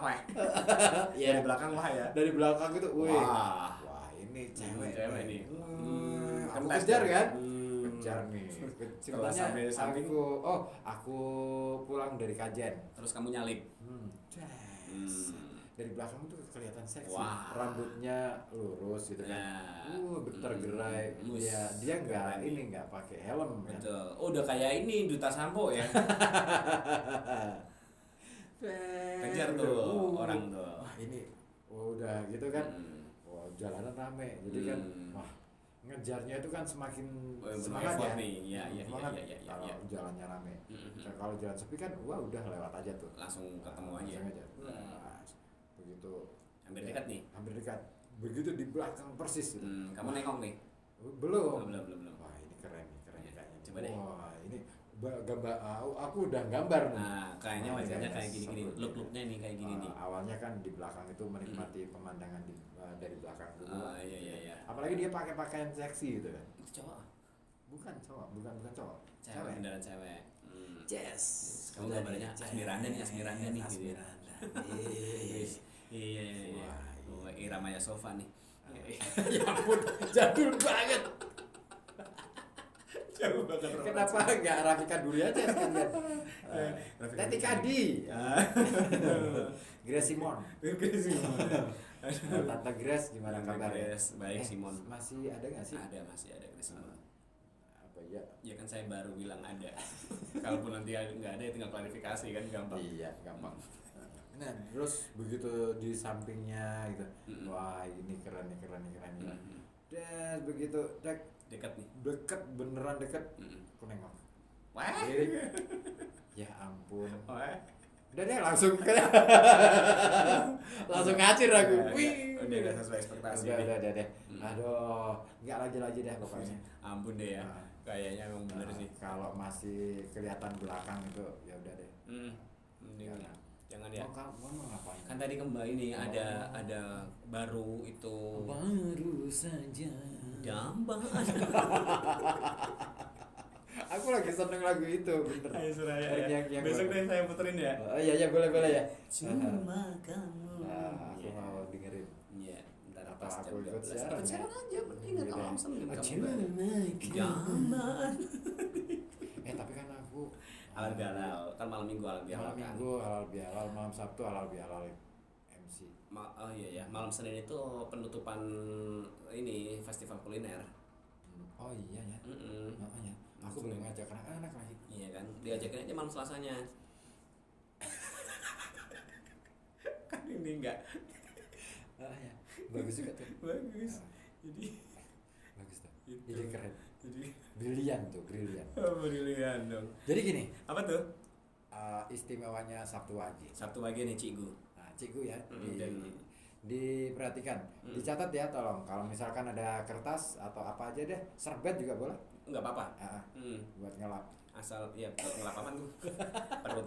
Iya. Dari belakang wah ya. Dari belakang itu, wih. Wah, ini cewek nih. Aku kejar kan? Kejar nih. Setelah sampai samping, aku pulang dari kajian. Terus kamu nyalip. Dari belakang tuh kelihatan seksi. Wah. Rambutnya lurus gitu kan. Tergerai. Dia nggak pakai helm. Betul. Kan? Udah kayak ini duta sampo ya. Kejar tuh orang tuh. Wah, ini udah gitu kan. Jalanan rame. Jadi kan ngejarnya itu kan semakin semangat ya. Iya. Kalau jalannya rame. Kalau jalan sepi kan udah lewat aja tuh. Langsung ketemu aja. Begitu hampir dekat nih. Hampir dekat. Begitu di belakang persis gitu. Kamu nengok nih? Belum. Wah, ini keren kayaknya. Coba deh. Wah, ini gambar aku udah gambar nih. Nah, kayaknya wajahnya kayak gini-gini. Look-looknya nih kayak gini nih. Awalnya kan di belakang itu menikmati pemandangan dari belakang dulu. Iya. Apalagi dia pakai pakaian seksi gitu kan. Itu cowok? Bukan cowok. Cewek. Beneran cewek. Yes. Kamu gambarnya Asmiranda nih gitu. Iya. Wah, iramanya sofa nih. Ya ampun, jadul banget. Jauh banget. Kenapa enggak Rafika Duri aja sekalian? Teti Kadi. Grace Simon. Tante Grace gimana kabarnya? Baik, Simon. Masih ada nggak sih? Masih ada Grace Simon. Apa ya? Ya kan saya baru bilang ada. Kalaupun nanti nggak ada ya tinggal klarifikasi kan gampang. Iya, gampang. Nah, terus begitu di sampingnya gitu. Wah, ini keren nih. Dan begitu dekat nih. Beneran dekat. Aku nengok. Wah. Ya ampun. Wah. Udah deh langsung ngacir aku. Wih. Udah gak sesuai ekspektasi. Udah deh. Aduh, enggak lagi deh pokoknya. Ampun deh ya. Kayaknya emang bener sih. Kalau masih kelihatan belakang itu ya udah deh. Jangan ya. Mau ngapain? Kan tadi kembali nih ada baru itu. Baru saja. Jamban. Aku lagi seneng lagu itu, bener. Ayo Suraya ya. Besok deh saya puterin ya. Iya boleh ya. Cuma kamu. Aku mau dengerin. Iya, ntar pas jam aku ikut 12. siaran aja, mending kalau langsung Tapi kan aku halal bihalal, kan malam minggu halal bihalal kan. Malam minggu halal bihalal, malam Sabtu halal bihalal MC. Oh iya ya, malam Senin itu penutupan ini festival kuliner. Oh iya ya. Makanya aku belum ngajak anak-anak lagi. Iya kan, diajakin aja malam Selasanya. Kan ini enggak. Ya. Bagus juga tuh. Bagus. Jadi bagus tuh. Gitu. Jadi keren. Jadi brilian. Oh, brilian dong. Jadi gini. Apa tuh? Istimewanya Sabtu Wage. Sabtu Wage nih Cikgu. Nah, Cikgu ya. Diperhatikan, dicatat ya tolong. Kalau misalkan ada kertas atau apa aja deh, serbet juga boleh. Enggak apa-apa. Buat ngelap. Asal ya ngelap apa tuh? Perut.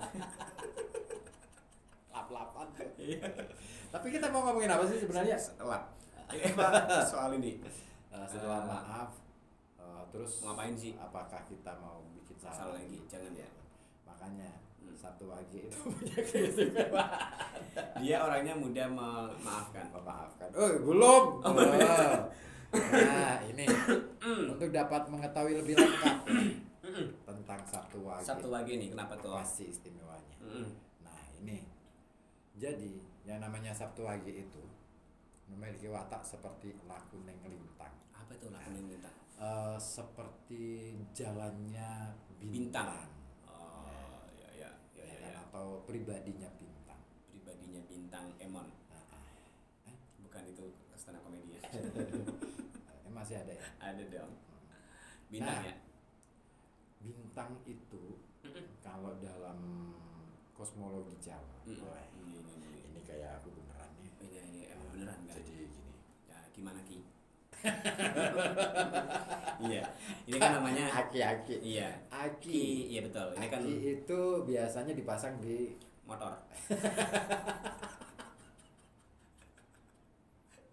Lap-lapan tuh. Tapi kita mau ngomongin apa sih sebenarnya? Setelah soal ini. Setelah maaf, terus ngapain sih? Apakah kita mau bikin salah lagi? Jangan ya. Makanya Sabtu Wage itu punya keistimewaan. Dia orangnya mudah memaafkan. Belum. Nah, ini untuk dapat mengetahui lebih lengkap tentang Sabtu Wage. Sabtu Wage nih, kenapa tuh? Pasti istimewanya. Nah, ini. Jadi, yang namanya Sabtu Wage itu memiliki watak seperti lakuning lintang. Apa itu lakuning lintang? Seperti jalannya bintang. Atau pribadinya bintang Emon. Bukan itu stand up komedi ya. Masih ada ya? Ada dong. Bintang ya. Bintang itu kalau dalam kosmologi Jawa. Ini kayak aku beneran nih. Ini emang beneran kan? Jadi gini. Ya gimana Ki? Iya, ini kan namanya Aki. iya. Aki. Iya betul. Ini kan Aki itu biasanya dipasang di motor.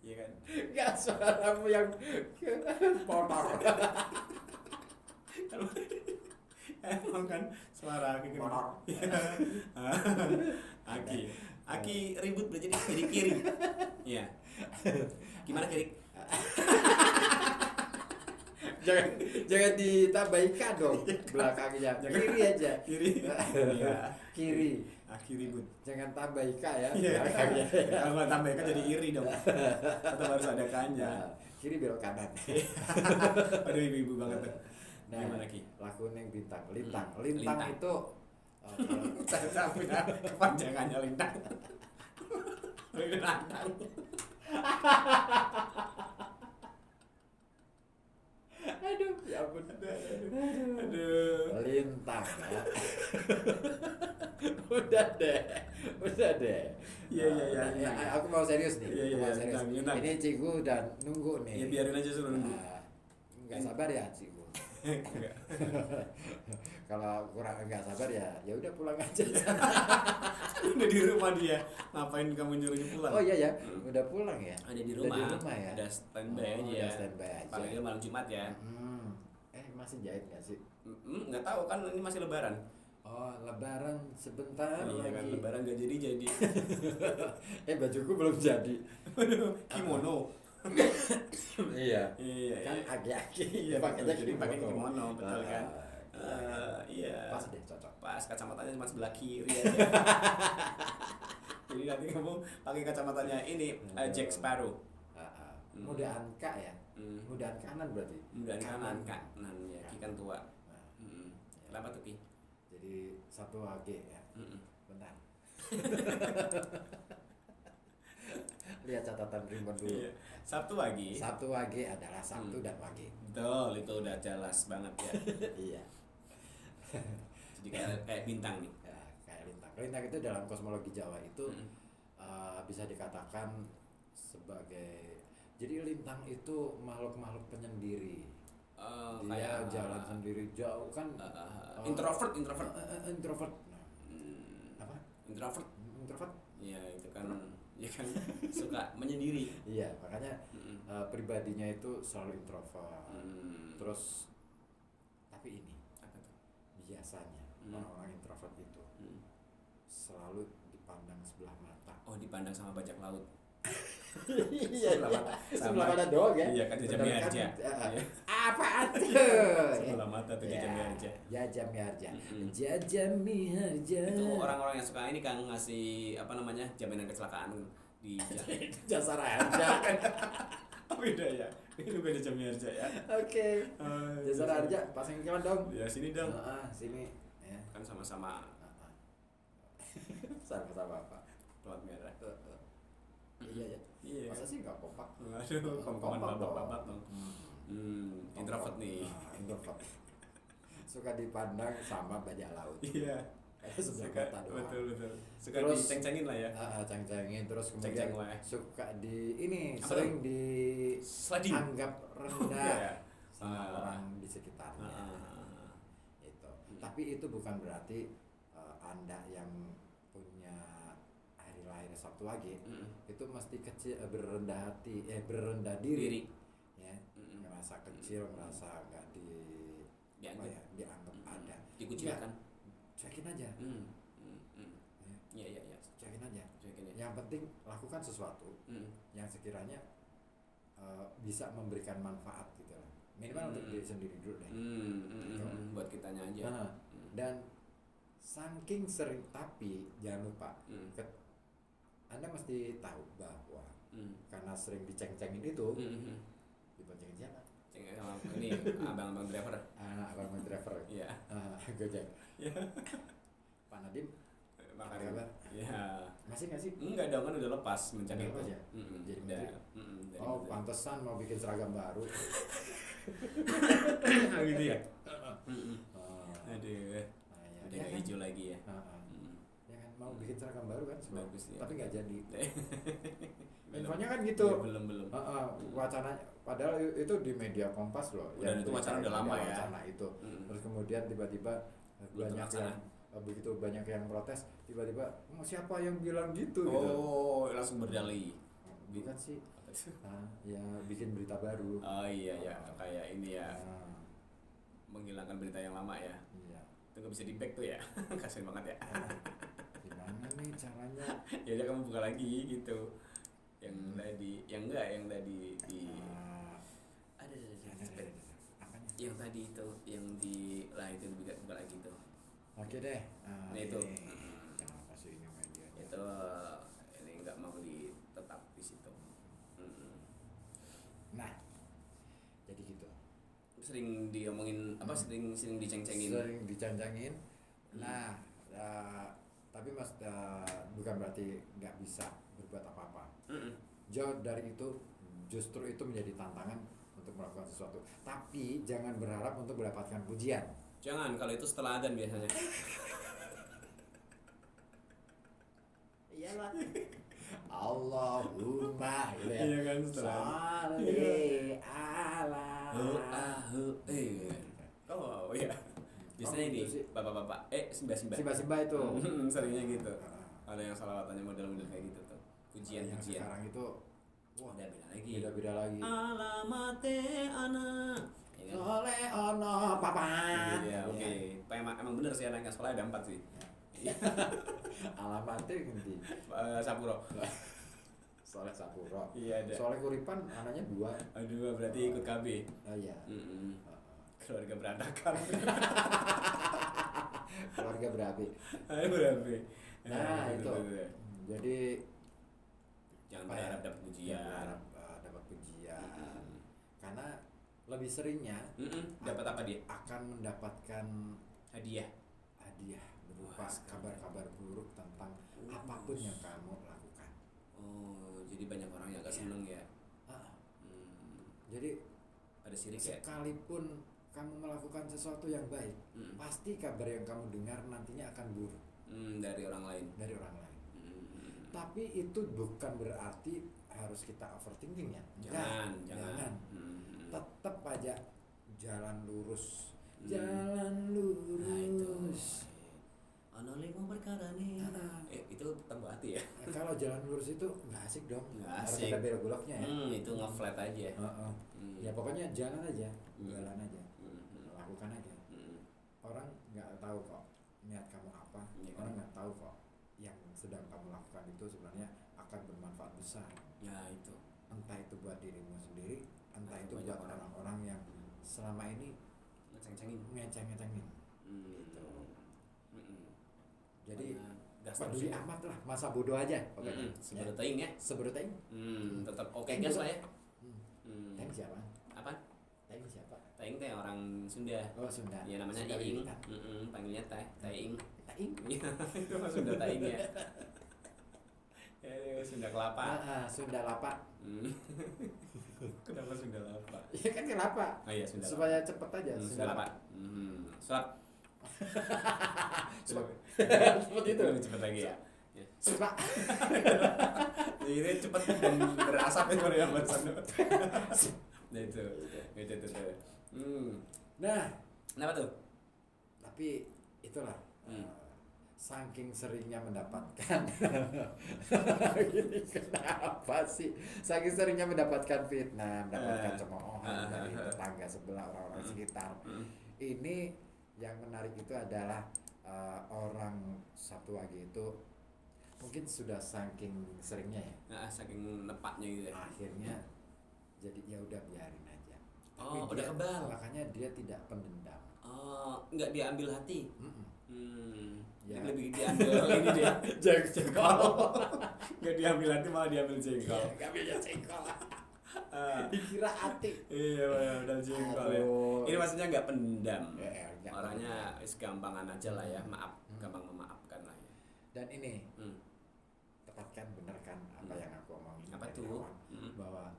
Iya kan? Gak, suaramu yang motor. Emang kan suara aki Motor. Aki ribut jadi kiri. Iya. Gimana kiri? jangan ditambahin K dong belakangnya. Kiri aja. Kiri. Iya. Kiri. Aki ribut. Jangan tambah K ya. Iya. Belakangnya. Kalau nggak tambah kan jadi iri dong. Atau harus ada K-nya. Nah, kiri belok kanan. Aduh ibu-ibu banget tuh. Nah, gimana Ki? laku neng lintang. Lintang. Lintang itu Saya punya kepanjangannya lintang. Lintang. aduh, ya ampun. Aduh. Lintang ya. Udah deh. Iya. Ya, aku mau serius nih. Iya, Aku mau serius. lintang. Ini Ciku udah nunggu nih. Ya biarin aja suruh nunggu. Nggak sabar ya Ciku. Kalau kurang nggak sabar ya udah pulang aja. Udah di rumah dia. Ngapain kamu nyuruh pulang? Oh iya ya, udah pulang ya. Ada di Udah rumah. di rumah ya. Udah standby aja. Udah standby aja. Apalagi malam Jumat ya. Masih jahit nggak sih? Nggak tahu kan ini masih Lebaran. Oh, Lebaran sebentar Iya lagi. kan Lebaran nggak jadi. Bajuku belum jadi. Kimono. Iya. Iya. Kan aki-aki. Iya, pakainya jadi pakai kimono, betul kan? Iya. Pas deh, cocok. Pas kacamatanya cuma sebelah kiri aja. Jadi nanti kamu pakai kacamatanya ini Jack Sparrow. Mudaan K ya. Mudaan kanan berarti. Mudaan kanan ya. Ki kan tua. Kenapa tuh Ki? Jadi satu AG ya. Bentar. Lihat catatan primbon dulu. Iya. Sabtu Wage. Sabtu Wage adalah Sabtu dan Wage. Betul, itu udah jelas banget ya. Iya. Jadi kayak bintang nih. Ya, kayak lintang. Lintang itu dalam kosmologi Jawa itu bisa dikatakan sebagai, jadi lintang itu makhluk-makhluk penyendiri. Dia Kayak jalan sendiri jauh kan. Introvert. Introvert. Apa? Introvert. Iya, itu kan ya kan suka menyendiri. Iya, makanya pribadinya itu selalu introvert. Terus tapi ini Apa tuh? biasanya orang-orang introvert itu selalu dipandang sebelah mata. Oh, dipandang sama bajak laut. Iya, sebelah mata Sama- doang ya. Iya kan Jaja Miharja. Apaan tuh? Sebelah mata tuh Jaja Miharja. Jaja Miharja. Jaja Miharja. Itu orang-orang yang suka ini kan ngasih apa namanya jaminan kecelakaan di Jasara Harja. Oh beda ya, ini bukan Jaja Miharja ya. Oke. Jasara Harja, pasang iklan dong. Ya sini dong. Sini. Ya. Kan sama-sama Sama-sama apa? plat merah. Iya ya. Iya. Masa sih nggak kompak? Aduh, kompak babat dong. Introvert nih. Introvert. Suka dipandang sama bajak laut. Iya. Sebelah mata doang. Betul. Suka Terus diceng-cengin lah ya. ceng-cengin, terus kemudian Ceng-ceng lah. suka di ini Apa sering tuh? Sliding. dianggap rendah Iya. sama orang di sekitarnya. Itu. Tapi itu bukan berarti Anda yang punya hari lahir Sabtu Wage itu mesti kecil, berendah hati, berendah diri. Ya. Ngerasa kecil, ngerasa nggak dianggap ada. Dikucilkan. Cuekin aja. Iya. Cuekin aja. Yang penting lakukan sesuatu yang sekiranya bisa memberikan manfaat gitu lah. Minimal untuk diri sendiri dulu deh. Buat kitanya aja. Dan saking sering, tapi jangan lupa Anda mesti tahu bahwa karena sering diceng-cengin itu diboncengin siapa? Ini abang-abang driver. Abang driver. Iya. Gojek. Iya. Pak Nadim, apa Makanya. kabar? Iya. Masih nggak sih? Enggak dong kan udah lepas mencari Udah itu. lepas ya? Jadi Udah. menteri? Dari Oh, menteri. pantesan mau bikin seragam baru. Gitu ya. Oh. Aduh. Nah, ya. Udah Ya nggak kan? hijau lagi ya. Ya kan, mau Mm. bikin seragam baru kan, bagus ya. Tapi nggak jadi. Infonya kan gitu. Ya, belum. Wacana, padahal itu di media Kompas loh. Dan itu wacana udah lama ya. Wacana itu. Terus kemudian tiba-tiba banyak yang begitu banyak yang protes, tiba-tiba siapa yang bilang gitu? Oh, gitu. Langsung berdalih. Bukan sih. Ya bikin berita baru. Oh iya ya, kayak ini ya. Menghilangkan berita yang lama ya. Iya. Itu nggak bisa di back tuh ya. Kasian banget ya. Gimana nih caranya? Ya udah kamu buka lagi gitu. Yang tadi di ada apanya? Yang tadi itu yang di itu buka lagi tuh. Oke deh. Nah itu. Kenapa sih ini media? Itu ini nggak mau tetap di situ. Nah, jadi gitu. Sering diomongin apa? Sering diceng-cengin. Sering diceng-cengin. Nah, tapi Mas bukan berarti nggak bisa berbuat apa-apa. Jauh dari itu, justru itu menjadi tantangan untuk melakukan sesuatu. Tapi jangan berharap untuk mendapatkan pujian. Jangan, kalau itu setelah adzan biasanya. Iyalah. Allahumma gitu ya. Iya kan, setelah. Sholli ala. Oh iya. Biasanya ini bapak-bapak, simba itu. Seringnya gitu. Ada yang salawatannya model-model kayak gitu tuh. Pujian. Sekarang itu wah, beda lagi. Alamate ana. Soleh ono papa. Iya, oke. Emang bener sih anaknya sekolah ada 4 sih. Alamatnya ganti. Sapuro. Soleh Sapuro. Iya ada. Soleh Kuripan anaknya 2. Aduh, berarti ikut KB. Oh iya. Keluarga berantakan. Keluarga berapi. Berapi. Nah, itu. Jadi jangan berharap dapat pujian. Dapat pujian. Karena lebih seringnya dapat apa dia? Akan mendapatkan hadiah berupa kabar-kabar buruk tentang apapun yang kamu lakukan. Oh, jadi banyak orang yang gak seneng ya. Jadi ada sirik ya. Sekalipun kamu melakukan sesuatu yang baik, pasti kabar yang kamu dengar nantinya akan buruk. Dari orang lain. Tapi itu bukan berarti harus kita overthinking ya. Jangan. Tetap aja jalan lurus. Jalan lurus. Ono lima perkara nih. Itu tambah hati ya. Kalau jalan lurus itu nggak asik dong. Harus ada belok-beloknya ya. Itu nge-flat aja. Ya pokoknya jalan aja. Lakukan aja. Orang nggak tahu kok niat kamu apa. Orang nggak tahu kok yang sedang kamu lakukan itu sebenarnya akan bermanfaat besar. Ya itu. Entah itu buat dirimu sendiri, entah itu buat orang-orang yang selama ini ngeceng-ngecengin. Gitu. Jadi peduli amat lah, masa bodoh aja pokoknya. Seberutain ya. Seberutain. Tetap oke gas lah ya. Taing siapa? Apa? Taing siapa? Taing teh orang Sunda. Oh Sunda. Ya namanya Sunda Iing. Panggilnya Taing. Taing? Itu mah Sunda Taing ya. Sunda kelapa. Sunda lapa. Kenapa Sunda lapa? Ya kan kelapa. Oh iya Sunda. Supaya cepet aja. Sunda lapa. Sulap. Seperti itu. Lebih cepet lagi ya. Suka. Ini cepet dan berasap itu yang bahasa. Nah itu. Nah, kenapa tuh? tapi itulah. Saking seringnya mendapatkan gini, kenapa sih saking seringnya mendapatkan fitnah, mendapatkan cemoohan dari tetangga sebelah, orang-orang sekitar. Ini yang menarik itu adalah orang satu lagi itu mungkin sudah saking seringnya ya, saking nepatnya gitu ya, akhirnya jadi ya udah biarin aja. Tapi udah kebal, makanya dia tidak pendendam. Nggak diambil hati. Ya. Lebih diambil ini dia jengkol. Nggak diambil hati malah diambil jengkol. Ngambilnya jengkol. Dikira hati. Iya udah jengkol ya. Ini maksudnya nggak pendendam. Orangnya gampangan aja lah ya, maaf, gampang memaafkan lah ya. Dan ini tepat kan, bener kan apa yang aku omongin. Apa tuh? Bahwa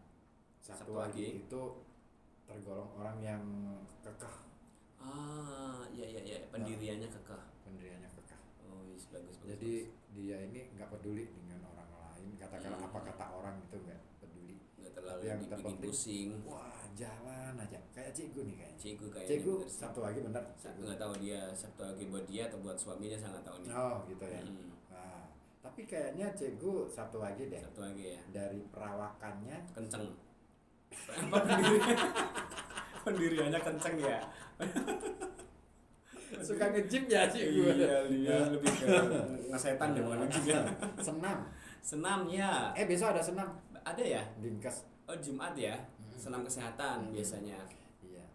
satu lagi itu tergolong orang yang kekeh. Iya, pendiriannya kekeh. Pendiriannya kekeh. Oh, bagus. Jadi dia nggak peduli dengan orang lain, katakanlah apa kata orang itu nggak peduli. Nggak terlalu yang dibikin terpenting pusing. Wah jalan aja kayak Cikgu nih kayaknya. Kayaknya Cikgu bener sih. Sabtu Wage bener. Nggak tahu dia Sabtu Wage buat dia atau buat suaminya, saya nggak tahu nih. Oh gitu ya. Nah, tapi kayaknya Cikgu Sabtu Wage deh. Sabtu Wage ya. Dari perawakannya Kenceng. Apa pendiriannya kenceng ya. Suka nge-gym ya Cikgu. Iya, dia lebih ke ngesetan deh bukan nge-gym ya. Senam ya. Besok ada senam. Ada ya? Dinkes. Oh Jumat ya. Senam kesehatan biasanya. Iya.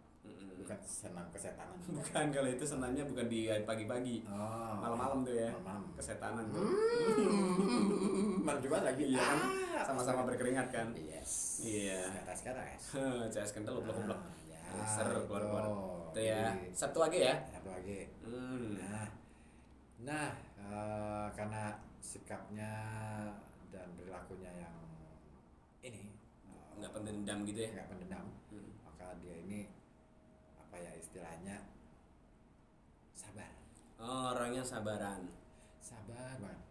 Bukan senam kesetanan. Bukan, kalau itu senamnya bukan di pagi-pagi. Malam-malam tuh ya. Malam. Kesetanan tuh. Malam Jumat lagi. Iya kan. Sama-sama berkeringat kan. Yes. Iya. Keras. CS kental goblok-goblok. Ya. Keluar-keluar. Itu ya. Sabtu Wage ya. Sabtu Wage. Nah, karena sikapnya dan perilakunya yang ini nggak pendendam gitu ya. Nggak pendendam. Maka dia ini apa ya istilahnya sabar. Oh, orangnya sabaran. Sabar banget.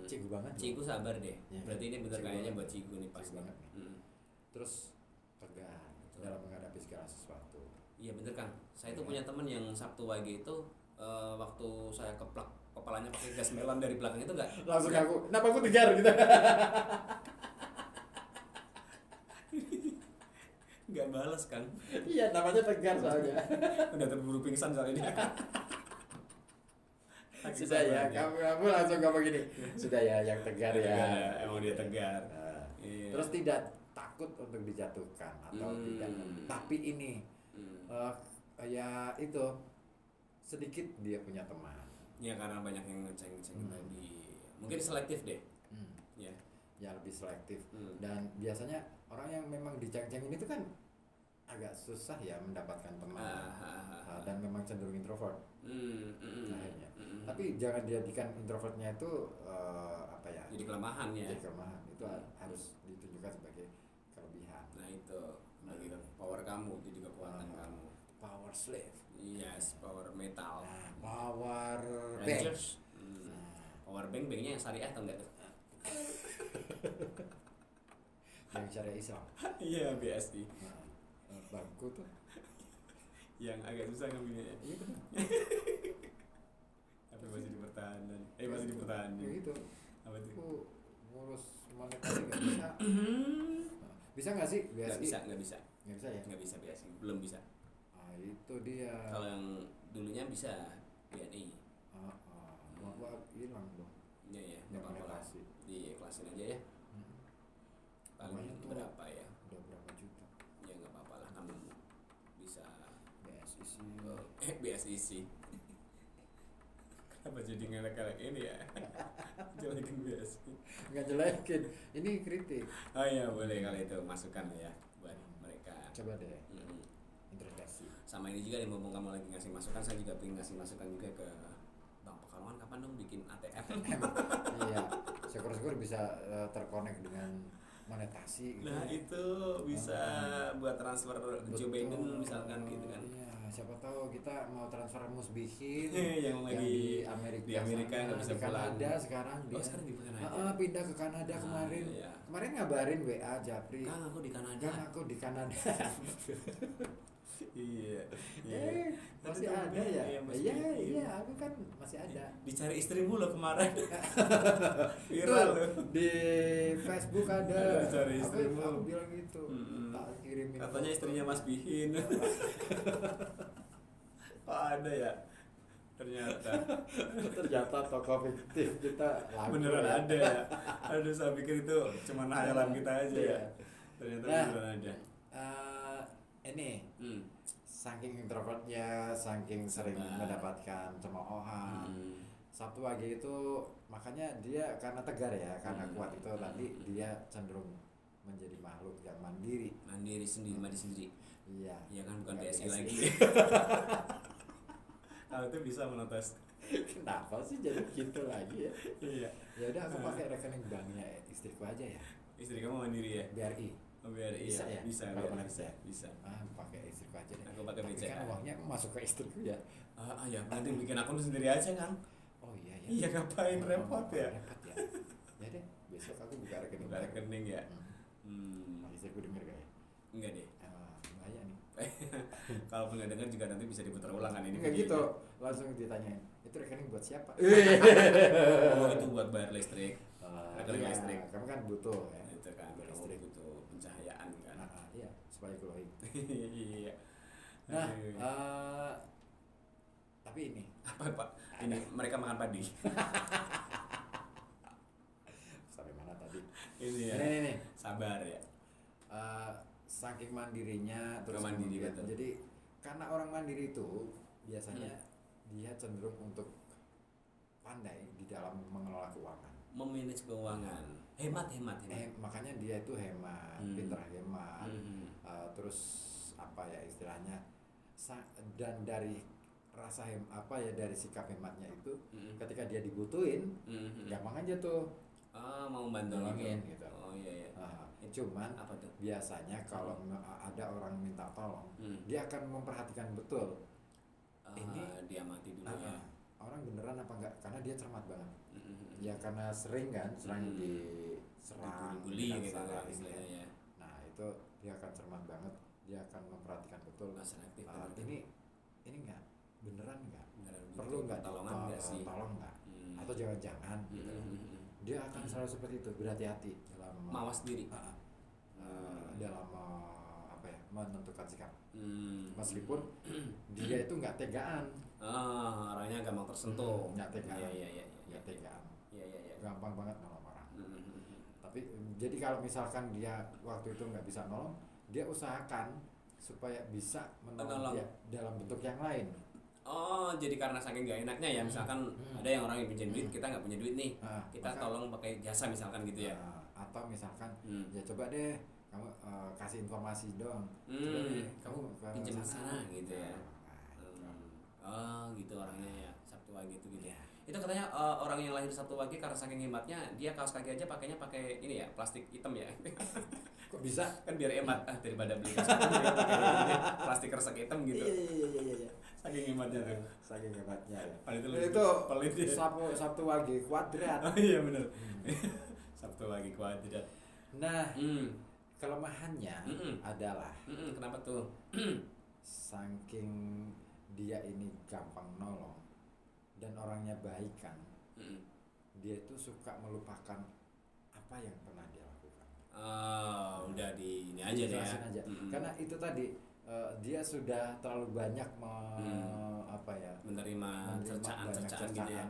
Cikgu banget. Cikgu sabar deh. Ya, Berarti ini bener Cikgu kayaknya banget. buat Cikgu nih pas Cikgu banget. banget. Terus tegar dalam menghadapi segala sesuatu. Iya bener Kang. Saya tuh punya temen yang Sabtu Wage itu waktu saya keplak kepalanya pakai gas melon dari belakang itu enggak Langsung kenapa aku tegar gitu. Enggak balas kan. Iya, namanya tegar soalnya. Udah terburu pingsan soalnya dia. Sudah ya, kamu langsung ngomong gini. Sudah ya, yang tegar ya. Emang dia tegar. Iya. Terus tidak takut untuk dijatuhkan atau tidak. Tapi ini ya itu sedikit dia punya teman. Ya karena banyak yang ngeceng-ngecengin tadi. Mungkin selektif deh. Ya. Ya lebih selektif. Dan biasanya orang yang memang diceng-cengin itu kan agak susah ya mendapatkan teman. Dan memang cenderung introvert. Akhirnya. Tapi jangan dijadikan introvertnya itu apa ya? Jadi kelemahan ya. Jadi kelemahan. Itu harus ditunjukkan sebagai kelebihan. Nah itu bagi power kamu, jadi kekuatan kamu. Power slave. Yes, power metal. Power Rangers. Power banknya yang syariah atau enggak tuh? Yang syariah Islam. Iya, BSI. Bangku tuh. Yang agak susah ngambilnya. Iya benar. Tapi masih di pertahanan. Masih di pertahanan. Ya gitu. Apa tuh? Aku ngurus monetasi nggak bisa. Bisa nggak sih BSI? Nggak bisa. Nggak bisa ya? Nggak bisa BSI, belum bisa. Itu dia. Kalau yang dulunya bisa BNI. Gua hilang dong. Iya, nggak apa-apa lah. Diikhlasin aja ya. Paling berapa ya? Udah berapa juta? Ya nggak apa-apa lah, kamu bisa BSI sih. BSI sih. Kenapa jadi ngelak-ngelak ini ya? Jelekin BSI. Nggak jelekin, ini kritik. Oh iya boleh kalau itu masukan ya buat mereka. Coba deh. Introspeksi. Sama ini juga nih, mumpung kamu lagi ngasih masukan, saya juga pengen ngasih masukan juga ke Bang Pekalongan, kapan dong bikin ATM? Iya, syukur-syukur bisa terkonek dengan monetasi gitu. Nah itu bisa buat transfer Joe Biden misalkan gitu kan. Iya, siapa tahu kita mau transfer Musbihin yang lagi di Amerika nggak bisa di pulang. Kanada sekarang dia. Sekarang di Kanada. Pindah ke Kanada kemarin. Iya. Kemarin ngabarin WA Japri. Kang aku di Kanada. Iya. Masih ada ya? Iya, aku kan masih ada. Dicari istrimu lo kemarin. Viral loh. Di Facebook ada. Dicari istrimu. Aku bilang gitu. Tak kirimin. Katanya istrinya Mas Bihin. Ada ya. Ternyata tokoh fiktif kita laku. Beneran ada ya. Aduh, saya pikir itu cuma hayalan kita aja ya. Ternyata beneran ada. Ini saking introvertnya, saking sering mendapatkan cemoohan. Sabtu Wage itu makanya dia karena tegar ya, karena kuat itu tadi dia cenderung menjadi makhluk yang mandiri sendiri. Iya. Iya kan, bukan BSI lagi. Kalau itu bisa menotes. Kenapa sih jadi gitu lagi ya? Iya. Ya udah aku pakai rekening banknya istriku aja ya. Istri kamu mandiri ya? BRI. Oh, BRI bisa ya? Bisa. Bisa. Pakai istriku aja deh. Aku pakai BCA. Kan uangnya masuk ke istriku ya. Ya nanti bikin akun sendiri aja kan. Oh iya ya. Iya, ngapain repot ya? Repot ya. besok aku buka rekening. Buka rekening ya. Masih aku denger kayak. Enggak deh. Bahaya nih. Kalaupun nggak dengar juga nanti bisa diputar ulang kan ini. Enggak gitu, langsung ditanyain. Itu rekening buat siapa? Oh itu buat bayar listrik. Rekening Iya, listrik. kamu kan butuh ya. Itu kan listrik butuh pencahayaan kan. Iya, supaya glowing. Iya. Nah, tapi ini apa Pak? Ini mereka makan padi. sampai mana tadi? Ini ya. Ini. Sabar ya. Saking mandirinya terus mandiri, kemudian, betul. jadi karena orang mandiri itu biasanya dia cenderung untuk pandai di dalam mengelola keuangan, Memanage keuangan, hemat. makanya dia itu hemat, pintar hemat, terus apa ya istilahnya, dan dari rasa dari sikap hematnya itu, ketika dia dibutuhin, gampang aja tuh mau bantu nolongin gitu. Oh iya. Cuman apa tuh? biasanya kalau ada orang minta tolong, dia akan memperhatikan betul. Ini diamati dulu ya. Orang beneran apa enggak? Karena dia cermat banget. Ya karena sering diserang, bully gitu kan istilahnya ya. Nah itu dia akan cermat banget. Dia akan memperhatikan betul. Selektif ini enggak beneran enggak? gitu. Perlu enggak tolongan enggak sih? Tolong enggak? Atau jangan-jangan gitu. Dia akan selalu seperti itu, berhati-hati dalam mawas diri. Dalam menentukan sikap. Meskipun dia itu nggak tegaan. Orangnya gampang tersentuh. Nggak tegaan. Iya. Nggak tegaan. Iya. Gampang banget nolong orang. Tapi jadi kalau misalkan dia waktu itu nggak bisa nolong, dia usahakan supaya bisa menolong dia dalam bentuk yang lain. Oh, jadi karena saking gak enaknya ya, misalkan ada yang orang yang pinjam duit, kita nggak punya duit nih, kita tolong pakai jasa misalkan gitu ya. Atau misalkan, ya coba deh kamu kasih informasi dong, coba deh kamu pinjam ke sana gitu ya. Nah, Gitu orangnya ya, Sabtu Wage gitu ya. Itu katanya orang yang lahir Sabtu Wage karena saking hematnya, dia kaos kaki aja pakainya pakai ini ya, plastik hitam ya. Kok bisa? Kan biar hemat daripada beli kaos kaki dia pakai plastik resek hitam gitu. Iya. Saking hematnya tuh. Saking hematnya ya. Itu pelit ya. Sabtu Wage kuadrat. Oh iya benar. Sabtu Wage kuadrat. Nah, kelemahannya adalah kenapa tuh? Saking dia ini gampang nolong dan orangnya baik kan, dia itu suka melupakan apa yang pernah dia lakukan. Udah di ini aja deh ya. Karena itu tadi dia sudah terlalu banyak menerima cercaan gitu ya.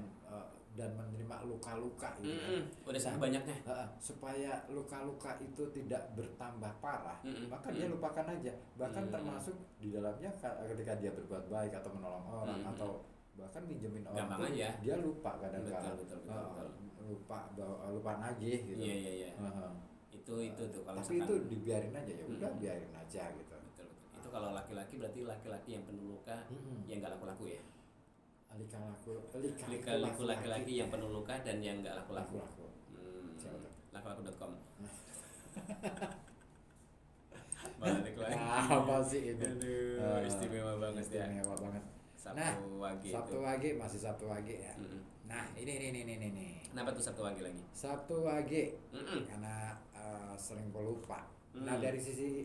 Dan menerima luka-luka gitu udah sangat banyaknya. Supaya luka-luka itu tidak bertambah parah, maka dia lupakan aja. Bahkan termasuk di dalamnya ketika dia berbuat baik atau menolong orang atau bahkan minjemin orang gampang tuh, aja. dia lupa kadang-kadang. Betul. Lupa nagih gitu. Iya. Itu tuh kalau tapi itu dibiarin aja ya udah biarin aja gitu. Betul. Itu kalau laki-laki berarti laki-laki yang penuh luka yang nggak laku-laku ya. Lika-liku laki-laki yang penuh luka dan yang nggak laku-laku. Laku-laku.com. Balik lagi. Apa sih ini? Istimewa banget ya. Istimewa banget. Sabtu Wage masih Sabtu Wage ya. Nah ini. Kenapa tuh Sabtu Wage lagi? Sabtu Wage karena sering pelupa. Nah dari sisi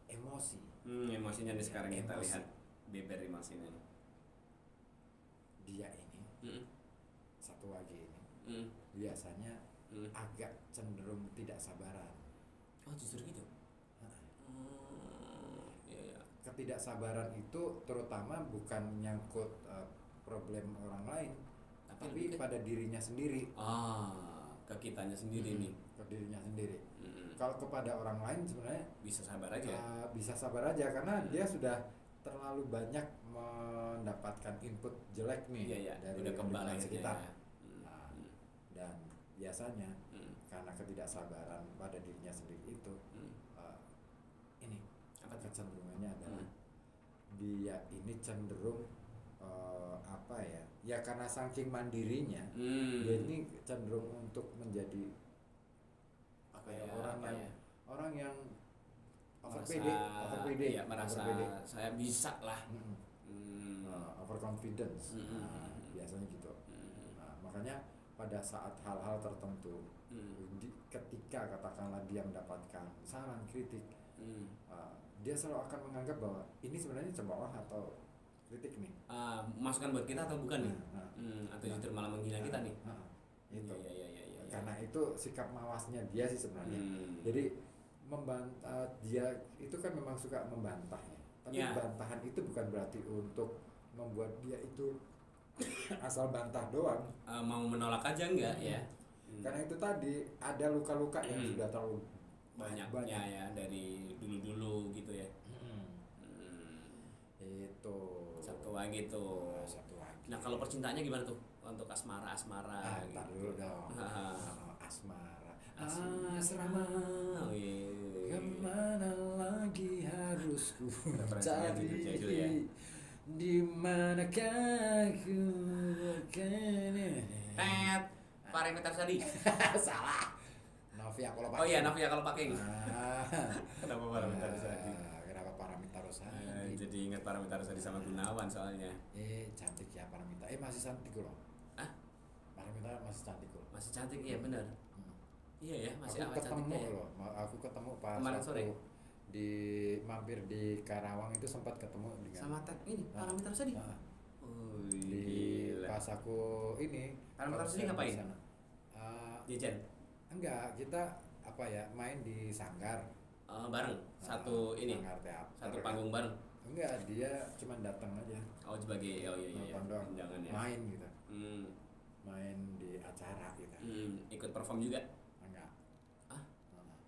emosi. Emosinya nih sekarang kita lihat beber emosinya. Dia ini Sabtu Wage ini biasanya agak cenderung tidak sabaran. Oh justru gitu. Iya. Ketidaksabaran itu terutama bukan menyangkut problem orang lain, tapi pada dirinya sendiri. Ke kitanya sendiri nih. Ke dirinya sendiri. Kalau kepada orang lain sebenarnya bisa sabar aja. Bisa sabar aja karena dia sudah terlalu banyak mendapatkan input jelek nih dari lingkungan sekitar. Dan biasanya karena ketidaksabaran pada dirinya sendiri itu ini kecenderungannya adalah dia ini cenderung ya karena saking mandirinya dia ini cenderung untuk menjadi orang yang overpede ya, merasa saya bisa lah. Overconfidence biasanya gitu. Makanya pada saat hal-hal tertentu, ketika katakanlah dia mendapatkan saran kritik, dia selalu akan menganggap bahwa ini sebenarnya cemooh atau kritik nih, masukan buat kita atau bukan nih, atau justru malah menghina kita nih. Itu Iya. karena itu sikap mawasnya dia sih sebenarnya. Jadi membantah, dia itu kan memang suka membantah ya, tapi bantahan itu bukan berarti untuk membuat dia itu asal bantah doang, mau menolak aja enggak ya. Karena itu tadi ada luka-luka yang sudah terlalu banyaknya ya dari dulu-dulu gitu ya. Itu satu lagi tuh. Nah kalau percintaannya gimana tuh untuk asmara gitu. Dulu dong. Asmara. Asrama. Kemana lagi harus ku cari ya? Di manakah ku berkene? Parameter tadi. Salah. Novia kalau pakai. Oh iya, Novia kalau pakai. Kenapa parameter tadi? Kenapa parameter tadi? Jadi ingat parameter tadi sama Gunawan soalnya. Cantik ya parameter. Masih cantik loh. Parameter masih cantik loh. Masih cantik ya benar. Iya ya, masih aku ketemu cantik loh. Aku ketemu pas kemarin sore di mampir di Karawang itu sempat ketemu dengan sama ini parameter tadi. Pas aku ini parameter tadi ngapain? Jajan? Enggak, kita apa ya, main di Sanggar. Bareng satu ini. Sanggar teater. Satu panggung bareng. Enggak, dia cuma datang aja. Sebagai iya. Jangan ya. Main gitu. Main di acara gitu. Ikut perform juga? Enggak.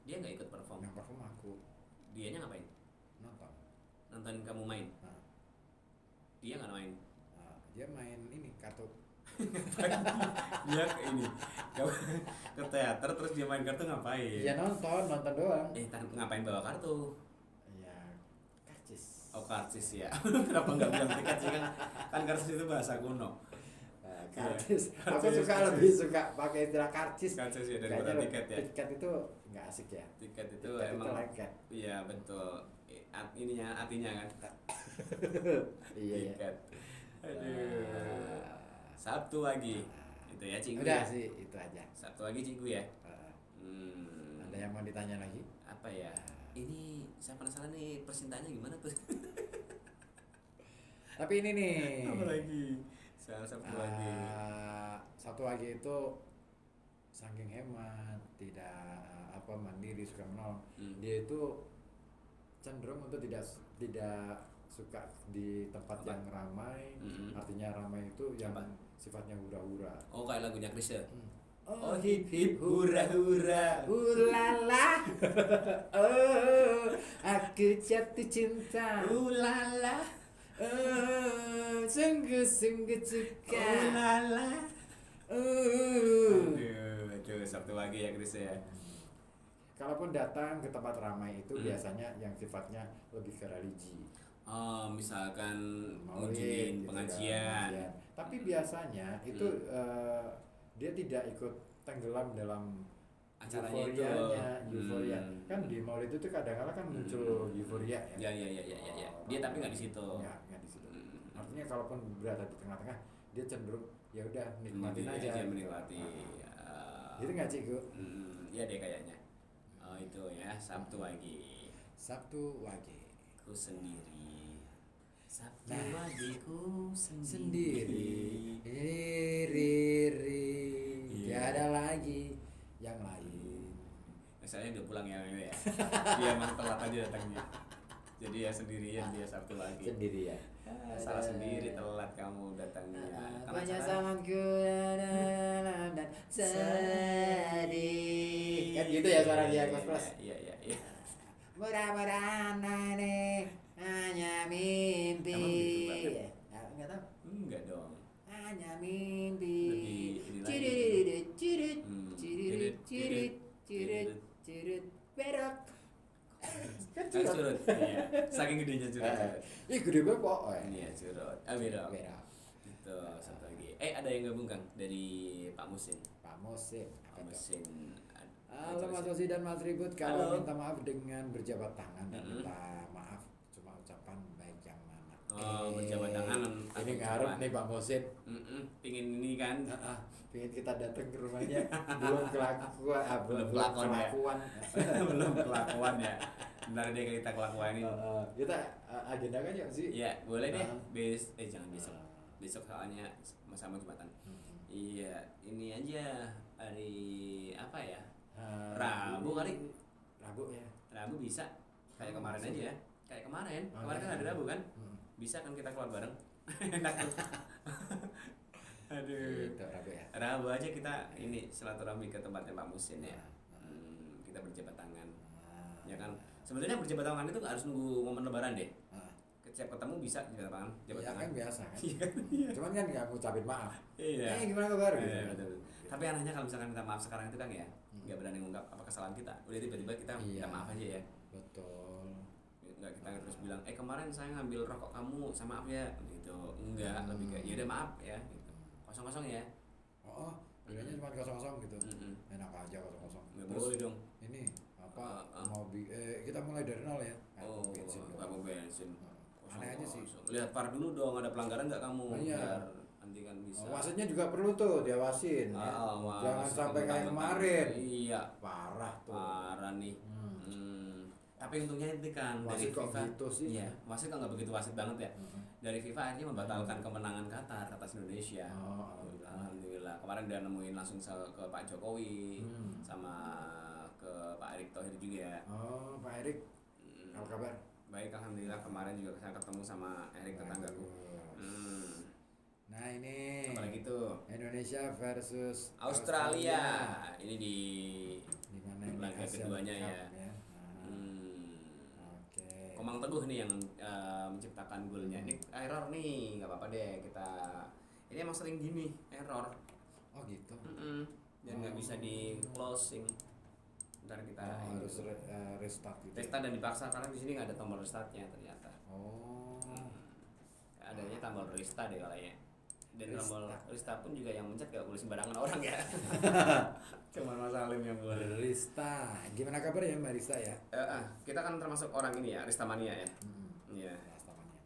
Dia enggak ikut perform. Yang perform aku. Dianya ngapain? Nonton kamu main. Dia enggak main. Dia main ini kartu. Dia ini ke teater terus dia main kartu ngapain? Ya nonton doang. Ngapain bawa kartu? Ya karcis. Karcis ya. Kenapa nggak bilang tiket sih kan karcis itu bahasa kuno. Karcis. Aku lebih suka pakai istilah karcis. Karcis ya daripada tiket ya. Tiket itu nggak asik ya. Tiket itu emang lengket. Iya betul. Artinya kan. Iya. Tiket. Aduh. Sabtu lagi. Itu ya Cikgu. Udah sih itu aja. Sabtu lagi Cikgu ya. Ada yang mau ditanya lagi? Apa ya? Ini saya penasaran nih percintaannya gimana tuh. Tapi ini nih. Apa lagi? Sabtu lagi. Sabtu lagi itu saking hemat, tidak mandiri, suka menolong. Dia itu cenderung untuk tidak suka di tempat yang ramai. Artinya ramai itu yang sifatnya hura-hura. Kayak lagunya Chrisye. Oh hip hip hura hura, ulala. Aku jatuh cinta, ulala. Sungguh suka, ulala. Aduh, Sabtu lagi ya Chrisye ya. Kalaupun datang ke tempat ramai itu biasanya yang sifatnya lebih ke religi. Misalkan Maulid, pengajian. Tapi biasanya itu dia tidak ikut tenggelam dalam acaranya euforia. Kan di Maulid itu kadang-kadang kan muncul euforia ya. Ya. Dia tapi nggak di situ. Nggak di situ. Artinya kalaupun berada di tengah-tengah, dia cenderung ya udah nikmatin aja. Menikmati. Gitu nggak Cikgu? Iya deh kayaknya. Itu ya Sabtu lagi. Ku sendiri. Sabtu wajiku sendiri. Tiada lagi yang lain. Misalnya udah pulang ya ini ya. Dia emang telat aja datangnya. Jadi ya sendirian dia Sabtu lagi. Sendirian. Salah sendiri telat kamu datangnya. Banyak salahku dan sedih. Kan gitu ya suara dia Kos. Iya. Mudah-mudahan ini hanya mimpi. Enggak tahu. Enggak dong. Hanya mimpi. Cirit berok. Kan curut. Iya. Saking gedenya curut. Gede banget kok. Iya, curut. Berok. Gitu, satu lagi. Ada yang gabung Kang dari Pak Musin. Halo Mas Osi dan Mas Ribut, kalau minta maaf dengan berjabat tangan dan minta maaf cuma ucapan baik yang mana. berjabat tangan. Ini ngarep nih Pak Mosin. Pingin ini kan. Pengen kita datang ke rumahnya belum kelakuan belum kelakuan ya. Bentar deh kita kelakuan ini. Kita agendakan ya sih. Iya, boleh deh. Jangan besok. Besok soalnya sama Jumatan. Iya, ini aja hari apa ya? Rabu kali. Rabu ya. Rabu bisa. Kayak kemarin aja ya. Kayak kemarin. Kemarin kan ada Rabu kan? Bisa kan kita keluar bareng. Enak tuh. Aduh. Itu Rabu ya. Rabu aja kita ini silaturahmi ke tempatnya Pak Musin ya. Kita berjabat tangan. Ya kan? Sebenarnya berjabat tangan itu harus nunggu momen lebaran deh. Setiap ketemu bisa jabat tangan. Ya kan biasa kan. Iya. Cuman kan nggak ngucapin maaf. Iya. Gimana kabar? Iya, betul. Tapi anehnya kalau misalkan minta maaf sekarang itu kan ya, nggak berani ngungkap apa kesalahan kita. Udah tiba-tiba kita minta maaf aja ya. Betul. Nggak kita terus bilang, kemarin saya ngambil rokok kamu, sama maaf ya, gitu. Enggak, lebih kayak ya udah maaf ya, gitu. Kosong-kosong ya. Bedanya cuma kosong-kosong gitu. Enak aja kosong-kosong. Nggak boleh dong. Ini apa? Kita mulai dari nol ya. Kamu bensin. Aneh aja sih. Lihat par dulu dong, ada pelanggaran nggak kamu? Biar nanti kan bisa. Wasitnya juga perlu tuh diawasin. Jangan sampai kayak kemarin. Iya. Parah tuh. Parah nih. Tapi untungnya itu kan wasit dari FIFA. Gitu sih. Iya, wasit kan nggak begitu wasit banget ya. Dari FIFA akhirnya membatalkan kemenangan Qatar atas Indonesia. Alhamdulillah. Kemarin dia nemuin langsung ke Pak Jokowi sama ke Pak Erick Thohir juga. Pak Erick. Apa kabar? Baik, alhamdulillah. Kemarin juga saya ketemu sama Erick tetanggaku. Nah ini. Apalagi tuh? Indonesia versus Australia. Ini di mana laga keduanya ya. Komang Teguh nih yang menciptakan golnya. Ini error nih, nggak apa-apa deh kita. Ini emang sering gini error. Gitu. Dan nggak bisa di closing. Ntar kita harus restart gitu. Restart dan dipaksa karena di sini nggak ada tombol restartnya ternyata. Adanya tombol restart deh kayaknya. Dan tombol restart pun juga yang mencet nggak boleh sembarangan orang ya. Cuma Mas Salim yang boleh. Rista, gimana kabar ya Mbak Rista ya? Kita kan termasuk orang ini ya, Ristamania ya. Iya. Ristamania.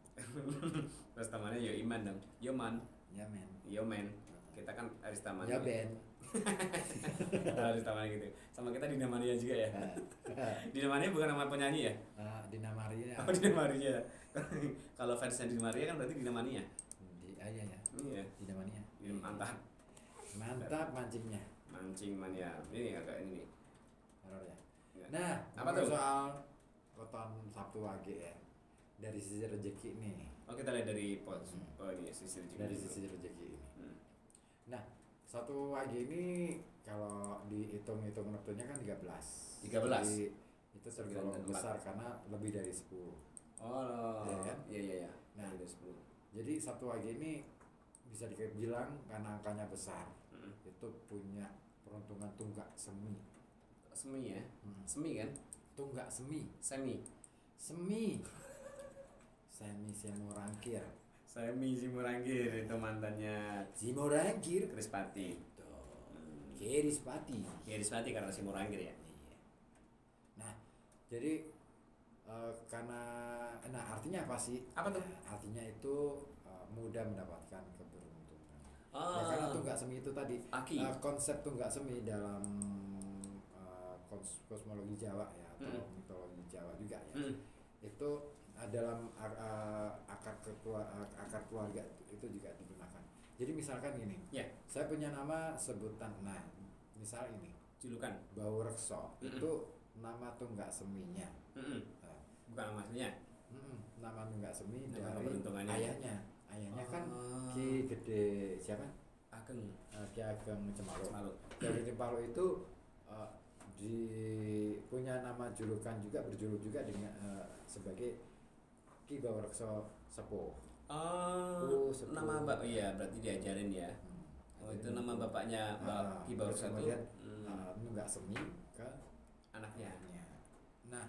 Ristamania yo iman dong. Yo man. Ya men. Yo men. Kita kan Ristamania. Ya Ben. Ristamania gitu. Sama kita Dinamania juga ya. Dinamania bukan nama penyanyi ya? Dina Maria. Oh, Dina Maria. Kalau fansnya Dina Maria kan berarti Dinamania. Iya ya. Iya. Dinamania. Mantap. Mantap mancingnya. Mancing mania. Ini agak ini nih. Error ya. Nah, apa tuh soal Weton Sabtu Wage ya? Dari sisi rezeki nih. Kita lihat dari ini sisi rezeki. Dari sisi rezeki ini. Nah, Sabtu Wage ini kalau dihitung-hitung waktunya kan 13. Jadi itu tergolong besar karena lebih dari 10. Ya kan? Iya. Nah, dari 10. Jadi Sabtu Wage ini bisa dibilang karena angkanya besar. Itu punya peruntungan tunggak semi. Semi ya? Semi kan? Tunggak semi. Semi. Simorangkir. Semi Simorangkir itu mantannya Simorangkir. Krispati. Krispati karena Simorangkir ya. Iya. Nah, jadi karena artinya apa sih? Apa tuh? Artinya itu mudah mendapatkan keberuntungan. Ya, karena tunggak semi itu tadi konsep tunggak semi dalam kosmologi Jawa ya atau mitologi Jawa juga ya. Itu dalam akar keluarga itu juga digunakan. Jadi misalkan gini, saya punya nama sebutan, misal ini julukan Baurekso itu nama tunggak seminya. Bukan nama aslinya. Nama tunggak semi dari ayahnya kan Ki Gede siapa? Ki Ageng Cemalo. Ki Ageng Cemalo itu punya nama julukan juga, berjuluk juga dengan sebagai Ki Baurekso Sepuh. Sepuh. Nama iya berarti diajarin ya. Itu nama bapaknya Ki Baurekso itu. Nunggak semi ke anaknya. Nah,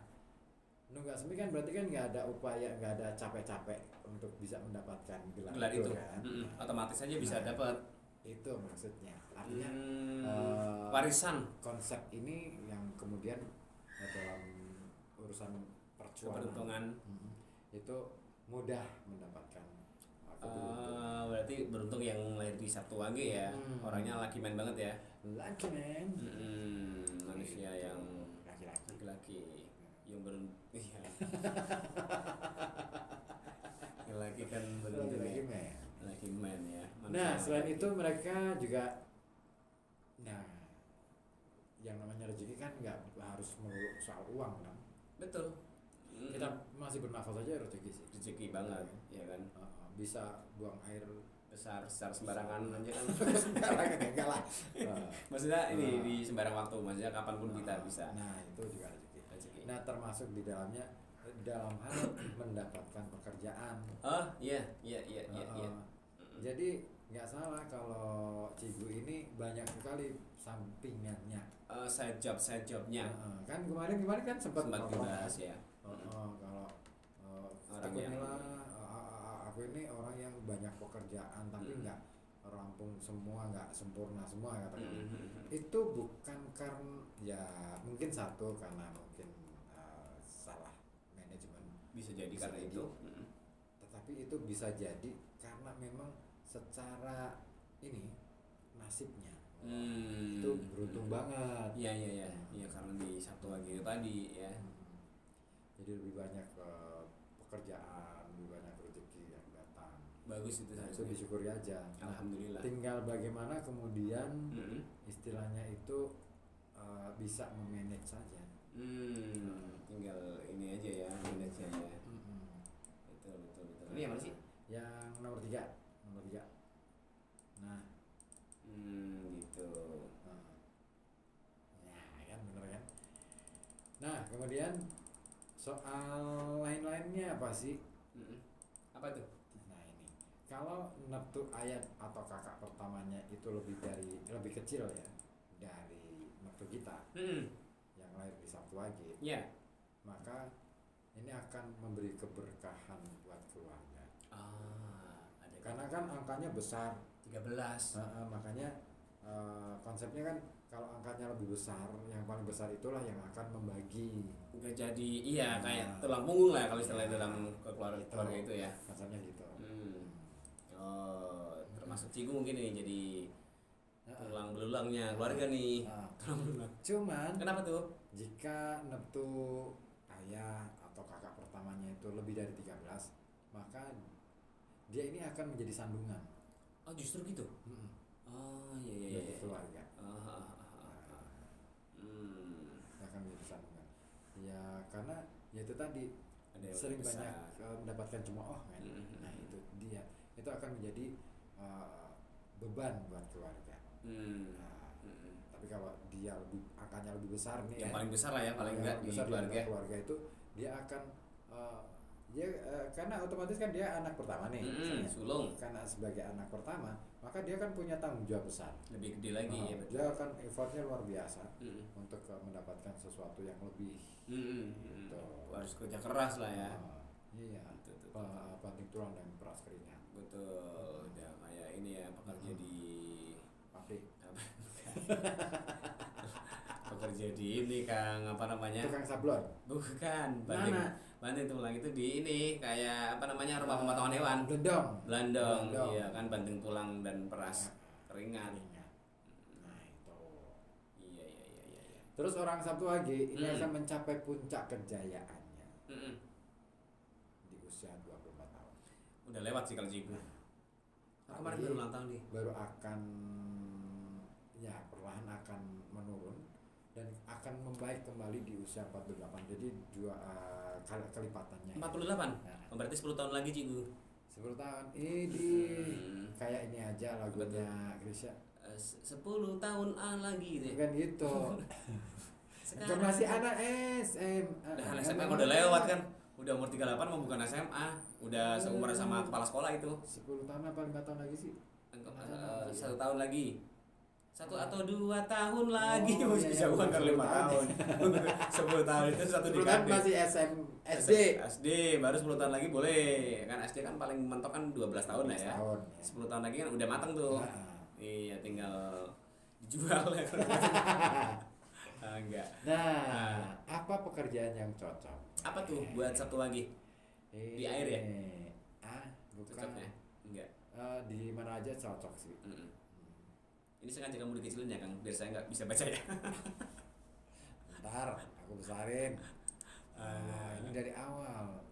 nunggak semi kan berarti kan nggak ada upaya, nggak ada capek-capek untuk bisa mendapatkan gelar itu kan. Otomatis aja bisa dapat. Itu maksudnya. Artinya warisan. Konsep ini yang kemudian dalam urusan perjuangan keberuntungan itu mudah mendapatkan keberuntungan. Berarti beruntung yang lahir di Sabtu Wage ya. Orangnya lucky man banget ya. Lucky man. Manusia yang laki-laki yang beruntung. Iya. Laki kan beruntung ya. Lucky man ya. Nah, selain itu mereka juga, nah, yang namanya rezeki kan nggak harus melulu soal uang kan. Betul. Kita masih bernafas aja rezeki sih. Rezeki banget, ya kan. Bisa buang air besar secara sembarangan aja kan. Sembarangan enggak lah. Maksudnya ini di sembarang waktu, maksudnya kapanpun kita bisa. Nah, itu juga rezeki. Nah, termasuk di dalamnya dalam hal mendapatkan pekerjaan. Oh iya. Jadi nggak salah kalau Cigu ini banyak sekali sampingannya. Side jobnya. Kan kemarin kan sempat dibahas ya. Kalau orang yang aku ini orang yang banyak pekerjaan tapi nggak rampung semua, nggak sempurna semua katakan. Itu bukan karena ya mungkin satu karena mungkin salah manajemen. Bisa jadi karena itu. Tetapi itu bisa jadi karena memang secara ini nasibnya. Itu beruntung banget. Iya karena di Sabtu Wage tadi ya. Jadi lebih banyak pekerjaan, lebih banyak rezeki yang datang. Bagus itu. Nah, itu disyukuri aja. Alhamdulillah. Tinggal bagaimana kemudian istilahnya itu bisa memanage saja. Tinggal ini aja ya, manage aja. Betul. Ini yang mana sih? Yang nomor 3. Nah, gitu. Ya kan bener kan. Nah, kemudian soal lain-lainnya apa sih? Apa tuh? Nah ini, kalau neptu ayat atau kakak pertamanya itu lebih kecil ya dari neptu kita yang lahir di Sabtu Wage, maka ini akan memberi keberkahan buat keluarga. Karena kan angkanya besar 13. Makanya konsepnya kan kalau angkanya lebih besar, yang paling besar itulah yang akan membagi. Udah jadi kayak tulang punggung lah kalau istilahnya dalam keluarga itu ya. Konsepnya gitu. Termasuk Cigu mungkin ini jadi tulang belulangnya keluarga nih. Tulang belulang. Cuman kenapa tuh? Jika neptu ayah atau kakak pertamanya itu lebih dari 13, maka dia ini akan menjadi sandungan. Oh justru gitu? Iya. Bagi keluarga. Akan menjadi sandungan. Ya karena ya itu tadi sering banyak mendapatkan cemooh kan. Nah itu dia. Itu akan menjadi beban buat keluarga. Tapi kalau dia angkanya lebih besar nih, yang paling besar lah ya, paling enggak di keluarga itu dia akan karena otomatis kan dia anak pertama nih, sulung. Karena sebagai anak pertama, maka dia kan punya tanggung jawab besar, lebih gede lagi ya. Dia akan effortnya luar biasa untuk mendapatkan sesuatu yang lebih. Gitu. Harus kerja keras lah ya. Iya. Banting tulang dan peras keringat. Betul. Ya kayak ini ya, pekerja di pabrik. Pekerja di ini Kang, apa namanya? Tukang sablon. Bukan, banting tulang itu di ini kayak apa namanya, rumah pemotongan hewan. Blandong. Iya kan, banting tulang dan peras keringat. Nah itu. Iya. Terus orang Sabtu Wage ini akan mencapai puncak kejayaannya di usia 24 tahun. Udah lewat sih kalau Cigu. Kemarin baru ulang tahun nih. Baru akan perlahan akan menurun dan akan membaik kembali di usia 48. Jadi dua kelipatannya. 48? Berarti 10 tahun lagi Cigu. 10 tahun. Ini kayak ini aja lagunya Grisha. 10 tahun lagi deh. Bukan gitu. Sekarang masih anak SMA. Nah, SMA udah lewat kan. Udah umur 38 mau bukan SMA. Udah seumuran sama kepala sekolah itu. 10 tahun apa 5 tahun lagi sih? 1 tahun lagi. 1 atau 2 tahun lagi. Bisa bukan kan 5 tahun. 10 tahun itu 1 dekade. Masih SD baru 10 tahun lagi boleh. Kan SD kan paling mentok kan 12 tahun lah ya. 10 tahun lagi kan udah matang tuh. Iya, tinggal dijual ya. Enggak. Nah, apa pekerjaan yang cocok? Apa tuh buat Sabtu Wage? Di air ya? Bukan. Cocoknya? Enggak. Di mana aja cocok sih. Ini sengaja kamu dikecilin ya Kang, biar saya nggak bisa baca ya. Ntar aku besarin. Ini dari awal.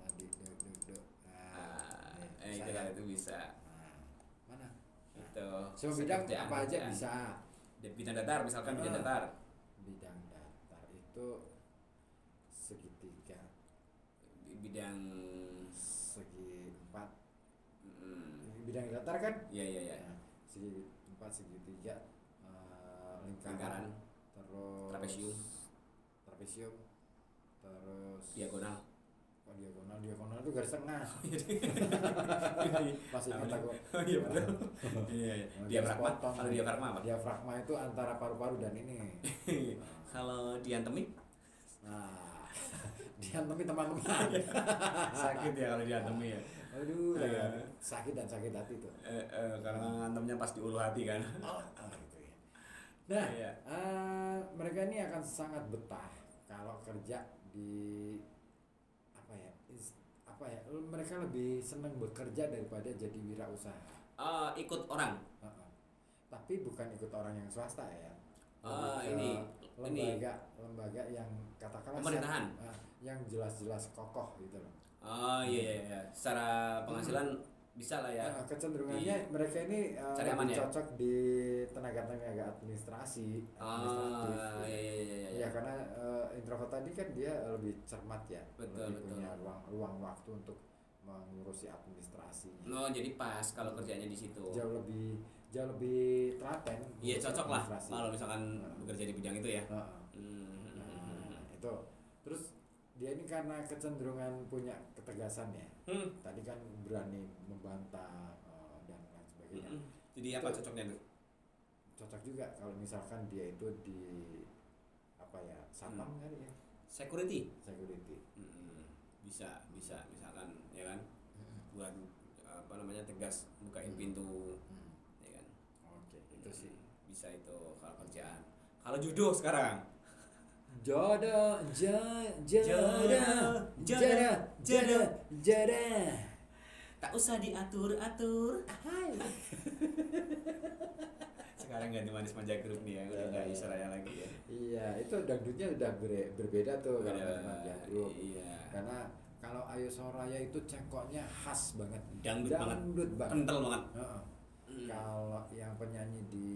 Itu kan itu bisa. Mana? Itu. Semua bidang apa aja bisa. Bidang datar misalkan bidang datar. Bidang datar itu segitiga. Bidang segi empat. Bidang datar kan? Iya. Nah, segi empat, segitiga, lingkaran, terus trapesium, terus diagonal. Diagonal itu garis tengah. Masih ingat aku. Iya betul. Iya. Diafragma. Kalau diafragma apa? Diafragma itu antara paru-paru dan ini. Kalau diantemi? Nah, diantemi teman-teman. Sakit ya kalau diantemi ya. Aduh, sakit dan sakit hati tuh. Karena ngantemnya pas di ulu hati kan. Gitu ya. Nah, mereka ini akan sangat betah kalau kerja di mereka lebih senang bekerja daripada jadi wirausaha. Ikut orang. Tapi bukan ikut orang yang swasta ya. Ini lembaga yang katakanlah pemerintahan. Yang jelas-jelas kokoh gitu loh. Iya. Secara penghasilan bisa lah ya. Kecenderungannya mereka ini lebih cocok di tenaga administratif. Iya. Karena introvert tadi kan dia lebih cermat ya. Betul. Punya ruang waktu untuk mengurusi administrasinya. Jadi pas kalau kerjanya di situ. Jauh lebih telaten. Iya, cocok lah kalau misalkan bekerja di bidang itu ya. Itu. Terus dia ini karena kecenderungan punya ketegasan ya. Tadi kan berani membantah dan lain sebagainya. Jadi apa cocoknya tuh? Cocok juga kalau misalkan dia itu di satpam kan ya. Security. Bisa misalkan ya kan. Buat tegas bukain pintu ya kan. Oke, itu sih. Bisa itu kalau kerjaan. Kalau judo sekarang Jodoh. Tak usah diatur-atur. Sekarang ganti Manis Manja Group nih ya, udah nggak Israya lagi ya. Iya, itu dangdutnya udah berbeda tuh kalau Manis Manja Group. Iya. Karena kalau Ayo Soraya itu cengkoknya khas banget. Dangdut banget. Kental banget. Kalau yang penyanyi di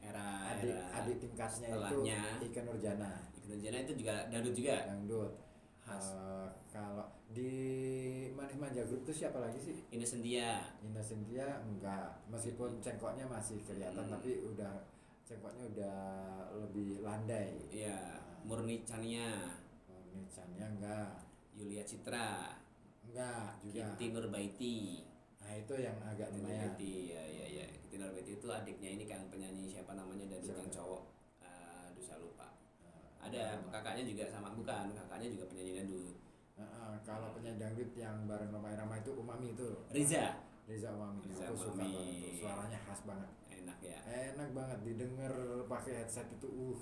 era adik tingkatnya itu Ikke Nurjana. Itu juga dangdut juga. Dangdut. Kalau di Manis Manja Group itu siapa lagi sih? Ine Sentia enggak, meskipun cengkoknya masih kelihatan tapi cengkoknya udah lebih landai. Iya. Murni Chania enggak. Yulia Citra enggak juga. Kinti Nurbaiti. Nah itu yang agak lumayan. Iya. Kinti Nurbaiti itu adiknya ini kan penyanyi siapa namanya dangdut yang cowok. Aduh saya lupa. Ada kakaknya juga kakaknya juga penyanyi dangdut. Kalau penyanyi dangdut yang bareng Rama itu Umami itu. Riza Umami. Aku suka banget tuh. Suaranya khas banget. Enak banget didengar pakai headset itu.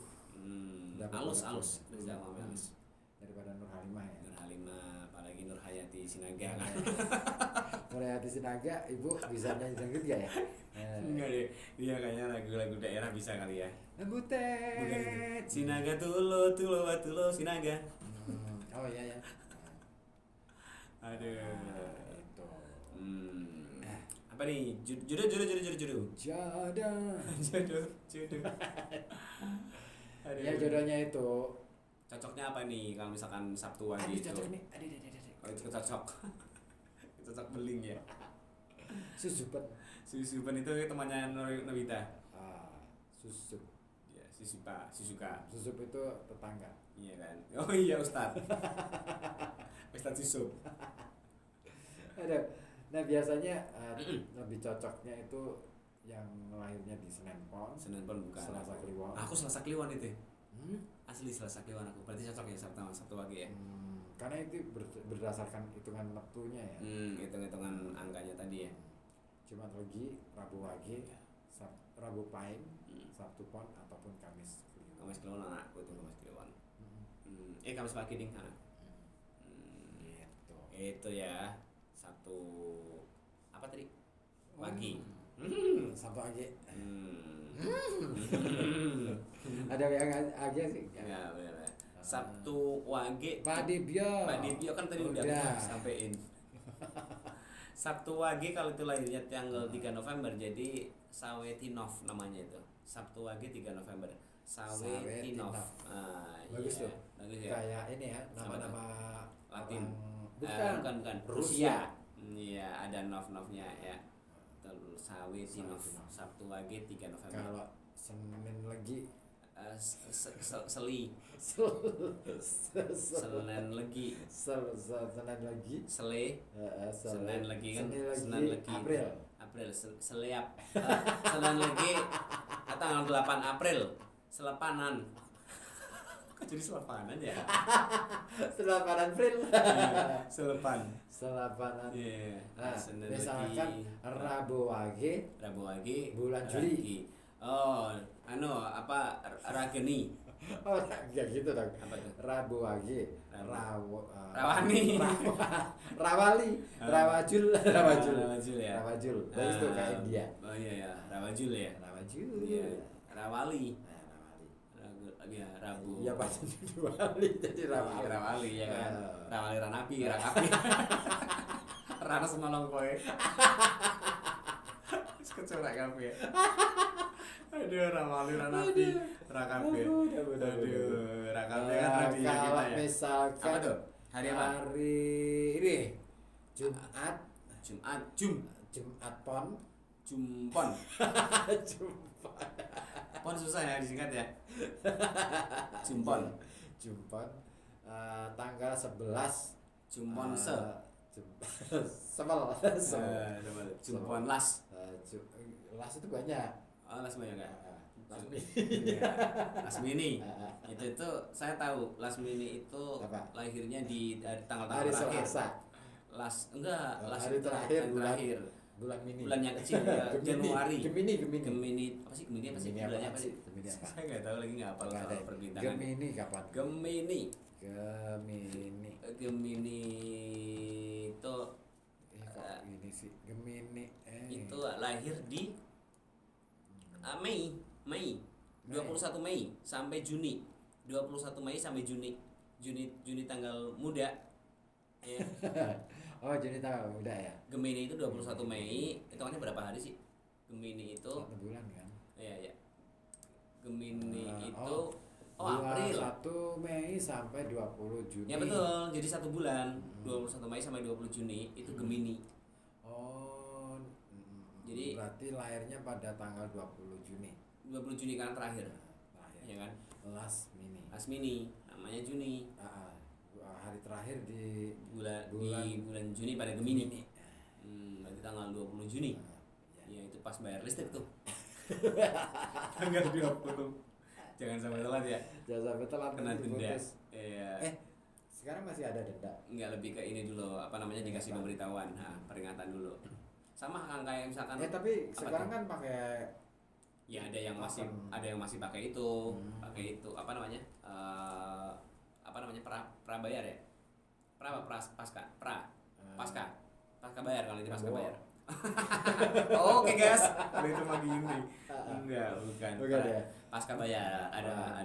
Halus Riza Umami halus. Daripada Nur Halimah ya. Apalagi Nur Hayati Sinaga kan. Nur Hayati Sinaga, Ibu bisa nyanyi dangdut gak ya? Enggak deh. Dia kayaknya lagu-lagu daerah bisa kali ya. Butet. Sinaga tulo Sinaga. Oh iya. Aduh. Itu. Apa nih? Jodoh. Aduh. Ya jodohnya itu. Cocoknya apa nih kalau misalkan Sabtu pagi itu? Cocok nih. Oh itu cocok. Cocok beling ya. Susupan itu temannya Nobita. Susup. Ya, Susuka. Susup itu tetangga. Iya kan. Oh iya Ustaz. Ustaz Susup. Ada. Nah biasanya lebih cocoknya itu yang lahirnya di Senen Pon bukan. Selasa Kliwon. Aku Selasa Kliwon itu. Asli Selasa Kliwon aku. Berarti cocok ya Sabtu pagi ya. Karena itu berdasarkan hitungan waktunya ya. Hitung-hitungan angkanya tadi ya. Jumat Legi, Rabu Wage, Rabu Pahing, Sabtu Pon ataupun Kamis Kliwon. Kamis Kliwon anakku itu Kamis Kliwon. Kamis pagi ding. Gitu. Itu ya. Sabtu apa tadi? Pagi. Sabtu pagi. Ada yang agak sih. Ya, benar. Sabtu Wage. Pak Dibyo kan tadi udah sampein. Sabtu Wage kalau itu lahirnya tanggal 3 November jadi Sawetinov namanya itu. Sabtu Wage 3 November. Sawetinov. Bagus tuh. Bagus ya. Kayak ini ya, nama-nama Latin. Bukan. Rusia. Iya, ada nov-novnya ya. Sawetinov. Sabtu Wage 3 November. Kalau Senin lagi Seli. Senin lagi. Senin lagi. Sele. Senin lagi kan. Senin lagi. April. Seleap. Senin lagi tanggal 8 April. Selepanan. Kok jadi selepanan ya? Selepanan April. Selepanan. Iya. Nah, misalkan Rabu Wage bulan Juli. Oh, Rageni. Oh, enggak gitu dong. Apa itu? Rabu Wage, Rawani. Rawali, Rawajul ya. Rawajul. Bagus tuh kayak India. Oh iya, Rawajul ya. Rawajul. Iya, Rawali. Ya, Rabu. Iya pas Rawali jadi Rawali. Rawali ya kan. Rawali Ranapi. Rana senolong kowe. Kecorak kafe. Aduh, Rawali Ranapi. Rakape. Aduh, Rakape kan tadi ya kita ya. Misalkan apa tuh? Hari apa? Hari ini Jumat Pon. Jumpon. Jumpon. Pon susah ya disingkat ya. Jumpon. Tanggal 11 Jumpon Semel. Jumpon las. Las itu banyak. Oh, las banyak kan? Las mini. Itu saya tahu las mini itu apa? Lahirnya di tanggal hari terakhir. Selasa. Las hari terakhir bulan mini. Bulan yang kecil ya, Januari. Gemini. Apa sih? Bulannya apa sih? Saya enggak tahu lagi enggak hafal soal perbintangan. Gemini kapan? Gemini itu ini sih Gemini itu lahir di Mei 21 Mei sampai Juni 21 Mei sampai Juni tanggal muda ya. Oh, Juni tanggal muda ya. Gemini itu 21 Mei hitungannya berapa hari sih? Gemini itu 1 bulan kan. Iya. Gemini itu April. April 1 Mei sampai 20 Juni. ya betul, jadi 1 bulan 21 Mei sampai 20 Juni itu Gemini. Oh, jadi berarti lahirnya pada tanggal 20 Juni. 20 Juni kan terakhir. Ya kan? Last Mini namanya Juni. Hari terakhir di bulan Juni pada Gemini. Berarti tanggal 20 Juni. Ya itu pas bayar listrik tuh. Tanggal 20. Jangan sampai telat ya. Jangan sampai telat kena denda. Iya. Sekarang masih ada denda? Enggak, lebih ke ini dulu, dikasih pemberitahuan, peringatan dulu. Sama kan kayak misalkan tapi sekarang kan pakai ya ada yang masih pakai itu, prabayar ya. Pasca bayar kalau itu pasca bayar. Oke guys, kalau itu mah gini. Enggak, bukan. Pasca bayar ada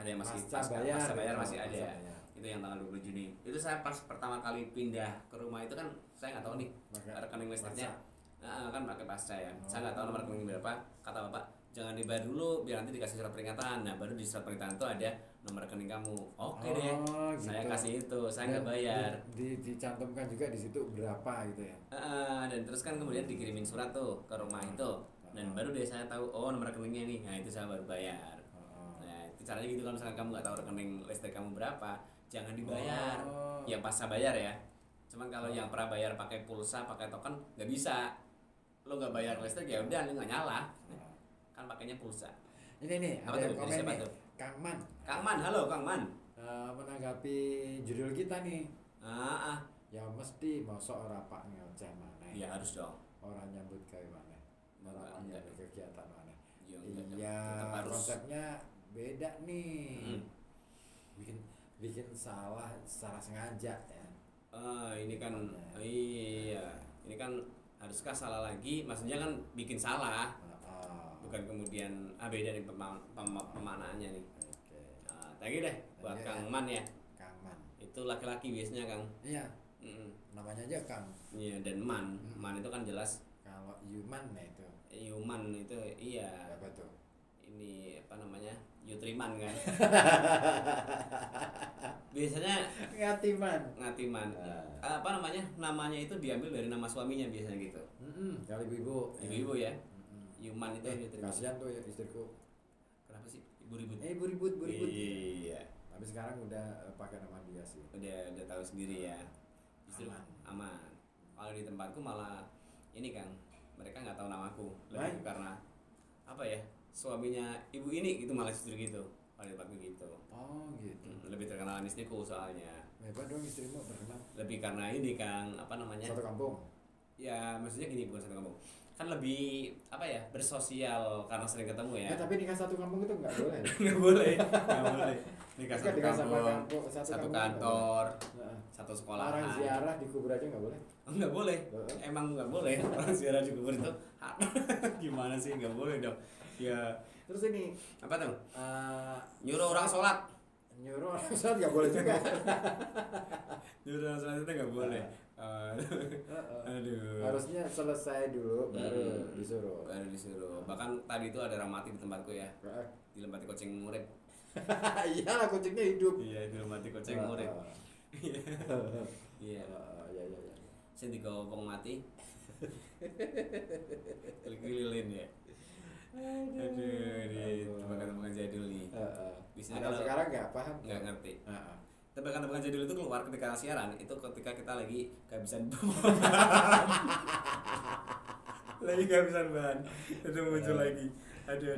yang masih pasca bayar masih ada. Itu yang tanggal 20 Juni. Itu saya pas pertama kali pindah ke rumah itu kan saya nggak tahu nih rekening listriknya. Kan pakai pasca ya. Saya nggak tahu nomor rekening berapa. Kata bapak, jangan dibayar dulu biar nanti dikasih surat peringatan. Nah, baru di surat peringatan itu ada nomor rekening kamu. Oke deh. Gitu. Saya kasih itu, saya nggak bayar. Dicantumkan juga di situ berapa gitu ya. Dan terus kan kemudian dikirimin surat tuh ke rumah itu. Dan baru deh saya tahu nomor rekeningnya nih. Nah, itu saya baru bayar. Nah, itu caranya gitu kalau misalkan kamu nggak tahu rekening listrik kamu berapa, jangan dibayar. Ya pasca bayar ya. Cuman kalau yang prabayar pakai pulsa, pakai token nggak bisa. Lo nggak bayar listrik ya udah, lo nggak nyala. Kan pakainya pulsa. Ini nih, ada yang komen nih. Kang Man, halo Kang Man. Menanggapi judul kita nih. Ya mesti mosok ora pak ngoceh mana. Ya harus dong. Orang nyambut gawe mana. Orang nyambut kegiatan mana. Iya, konsepnya beda nih. Bikin salah secara sengaja ya. Ini kan iya, ini kan haruskah salah lagi? Maksudnya kan bikin salah, bukan kemudian beda nih pemaknaannya nih. Tadi deh buat Kang Man ya. Kang Man. Itu laki-laki biasanya Kang. Iya. Namanya aja Kang. Iya, dan Man. Man itu kan jelas. Kalau Yuman nah itu. Yuman itu iya. Apa tuh? Ini apa namanya? Yutriman kan. Biasanya Ngatiman. Apa namanya? Namanya itu diambil dari nama suaminya biasanya gitu. Kalau ibu-ibu. Ibu-ibu ya. Yuman itu Yutriman. Kasihan tuh ya istriku. Kenapa sih? Ibu ribut. Ibu ribut. Iya. Tapi sekarang udah pakai nama dia sih. Udah tahu sendiri ya. Justru aman. Kalau di tempatku malah ini Kang, mereka nggak tahu namaku. Lebih karena apa ya? Suaminya ibu ini gitu malah justru gitu. Kalau di tempatku gitu. Oh gitu. Lebih terkenal istriku soalnya. Hebat dong istrimu terkenal. Lebih karena ini Kang, apa namanya? Satu kampung. Ya maksudnya gini, bukan satu kampung. Kan lebih apa ya, bersosial karena sering ketemu ya. Tapi nikah satu kampung itu nggak boleh. Nggak boleh. Nikah satu kampung, satu kantor, satu sekolah. Orang ziarah di kubur aja nggak boleh. Nggak boleh. Emang nggak boleh. Orang ziarah di kubur itu gimana sih, nggak boleh dong. Ya. Terus ini apa tuh? Nyuruh orang sholat. Nyuruh orang sholat nggak boleh juga. Nyuruh orang sholat itu nggak boleh. Aduh. Harusnya selesai dulu baru disuruh. Bahkan tadi itu ada ramati di tempatku ya. Dilempati kucing murid. Iya, kucingnya hidup. Iya, dilempati kucing murid. Iya. Saya digopong mati. Keliling ya. Aduh, tebakan-tebakan jadul nih. Bisa kalau sekarang nggak paham, nggak ngerti. Tebakan-tebakan jadul itu keluar ketika siaran, itu ketika kita lagi kehabisan bahan, itu muncul lagi. Aduh.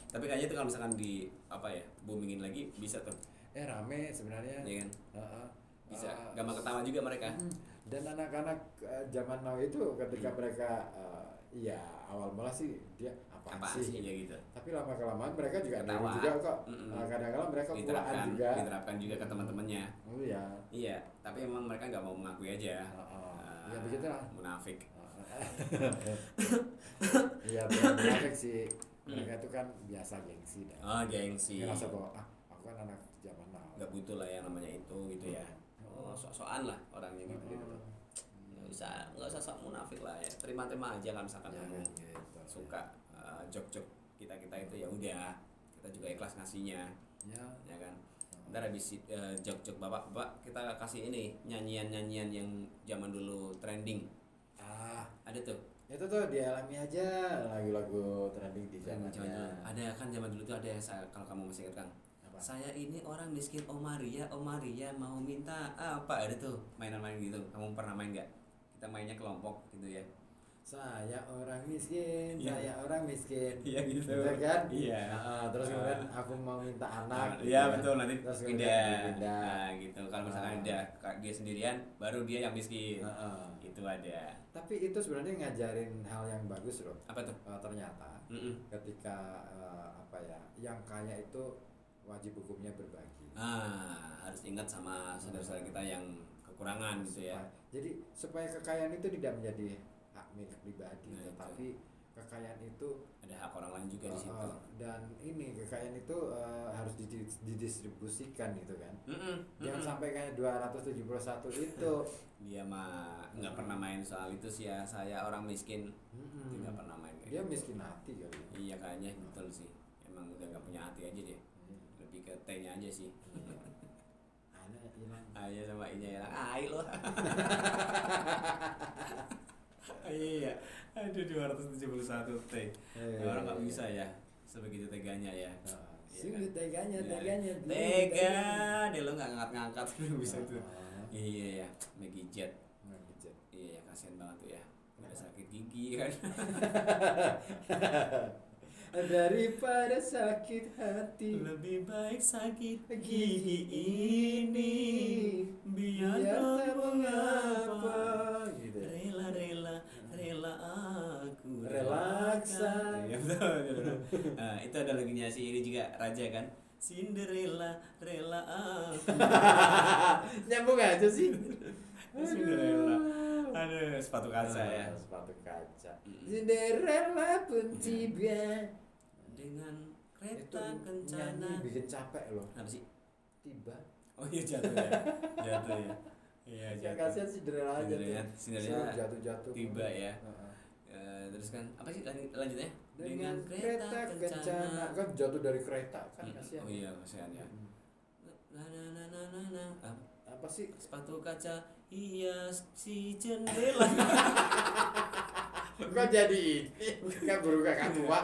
Tapi kayaknya itu kalau misalkan di apa ya, boomingin lagi bisa tuh. Rame sebenarnya. Iya kan? Bisa. Gampang ketawa juga mereka. Dan anak-anak zaman now itu ketika mereka ya awal mula sih dia apa sih ya gitu. Tapi lama kelamaan mereka juga ketawa juga kok. Kadang-kadang mereka diterapkan juga ke teman-temannya. Oh iya. Iya, tapi emang mereka nggak mau mengakui aja. Ya begitulah. Munafik. Iya, munafik sih. Mereka itu kan biasa gengsi dah. Gengsi. Ngerasa bahwa aku kan anak zaman now. Nggak butuh lah yang namanya itu gitu ya. Sok-sokan lah orangnya gitu. Nggak usah sok munafik lah ya, terima aja kan misalkan kamu suka jok kita itu ya udah, kita juga ikhlas ngasihnya ya kan. Ntar habis jok bapak kita kasih ini nyanyian yang zaman dulu trending. Ada tuh, itu tuh dialami aja lagu-lagu trending di zamannya. Ada kan zaman dulu tuh ada, kalau kamu masih ingat Kang, saya ini orang miskin, Om Maria mau minta apa, ada tuh mainan gitu. Kamu pernah main nggak? Kita mainnya kelompok gitu ya. Saya orang miskin, saya orang miskin. Iya gitu. Kan? Iya. Terus kemudian aku mau minta anak. Iya betul, nanti terus pindah. Nah, gitu. Kalau misalkan dia sendirian, baru dia yang miskin. Itu ada. Tapi itu sebenarnya ngajarin hal yang bagus loh. Apa tuh? Ternyata ketika apa ya, yang kaya itu wajib hukumnya berbagi. Harus ingat sama saudara-saudara kita yang kekurangan gitu ya. Jadi supaya kekayaan itu tidak menjadi hak milik pribadi, tetapi kekayaan itu ada hak orang lain juga di situ. Dan ini kekayaan itu harus didistribusikan gitu kan. Jangan sampai kayak 271 itu. Dia mah nggak pernah main soal itu sih ya. Saya orang miskin, nggak pernah main kayak dia gitu. Miskin hati kali. Iya kayaknya betul sih. Emang udah nggak punya hati aja dia. Lebih ke T-nya aja sih. Ayah sama I-nya hilang. Ai loh. Iya. Aduh 271 T. Orang nggak bisa ya sebegitu teganya ya. Sungguh teganya. Tega, dia lo nggak ngangkat bisa itu. Iya ya, Maggie Jet. Iya, kasihan banget tuh ya. Udah sakit gigi kan. Daripada sakit hati, lebih baik sakit gigi ini, biar tak mengapa. Gitu. Rela aku relaksa. Nah, itu ada lagunya si ini juga Raja kan. Cinderella rela aku. Nyambung aja sih. Cinderella. Aduh, sepatu kaca ya. Sepatu kaca. Cinderella pun tiba Dengan itu kereta kencana. nyanyi bikin capek loh. Apa sih? Tiba. Oh iya jatuh ya. Jatuh ya. Iya jatuh. Kasihan Cinderella aja tuh. Cinderella jatuh-jatuh. tiba ya. Terus kan apa sih lanjutnya? Dengan kereta kencana kan jatuh dari kereta kan kasihan. Oh iya kasihan ya. Apa sih? Sepatu kaca hias si jendela. Kok jadi kan burung kakak tua.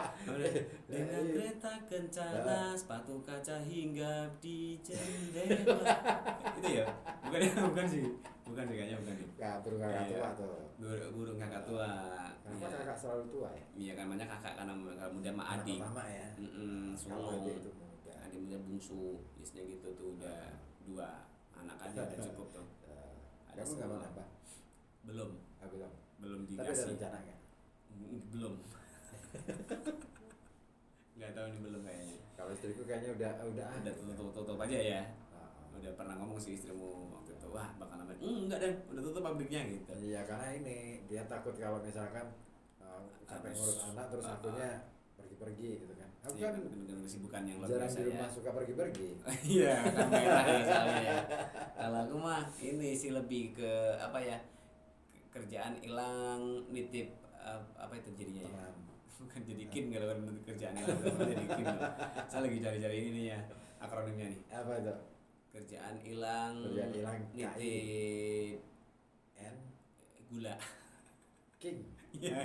Dengan kereta kencana sepatu kaca hinggap di jendela. Itu ya? Bukan sih kayaknya bukan sih. Nah, burung kakak tua tuh. Burung kakak tua. Kenapa kakak selalu tua ya? Iya kan banyak kakak karena kalau muda mah adik. Pertama ya. Sulung. Adik itu muda. Adik muda bungsu. Biasanya gitu tuh udah 2 anak aja udah cukup tuh. Kamu nggak mau nambah? Belum. Belum Tapi ada dikasih. rencana nggak? Belum. Nggak tahu ini belum kayaknya. Kalau istriku kayaknya udah tutup aja ya. Udah pernah ngomong sih istrimu waktu itu, wah bakal nambah. Enggak deh, udah tutup pabriknya gitu. Iya karena ini dia takut kalau misalkan sampai ngurus anak terus akunya pergi-pergi gitu kan. Aku Iya, kan bener-bener kesibukan yang luar jarang biasa di rumah ya. suka pergi-pergi. Iya, kan merah ya soalnya ya. Kalau aku mah ini sih lebih ke apa ya? Kerjaan hilang, nitip apa itu jadinya ya? Bukan jadi kin kalau nitip kerjaan hilang, jadi kin. Saya lagi cari-cari ini nih ya, akronimnya nih. Apa itu? Kerjaan hilang, nitip N gula. King. Iya.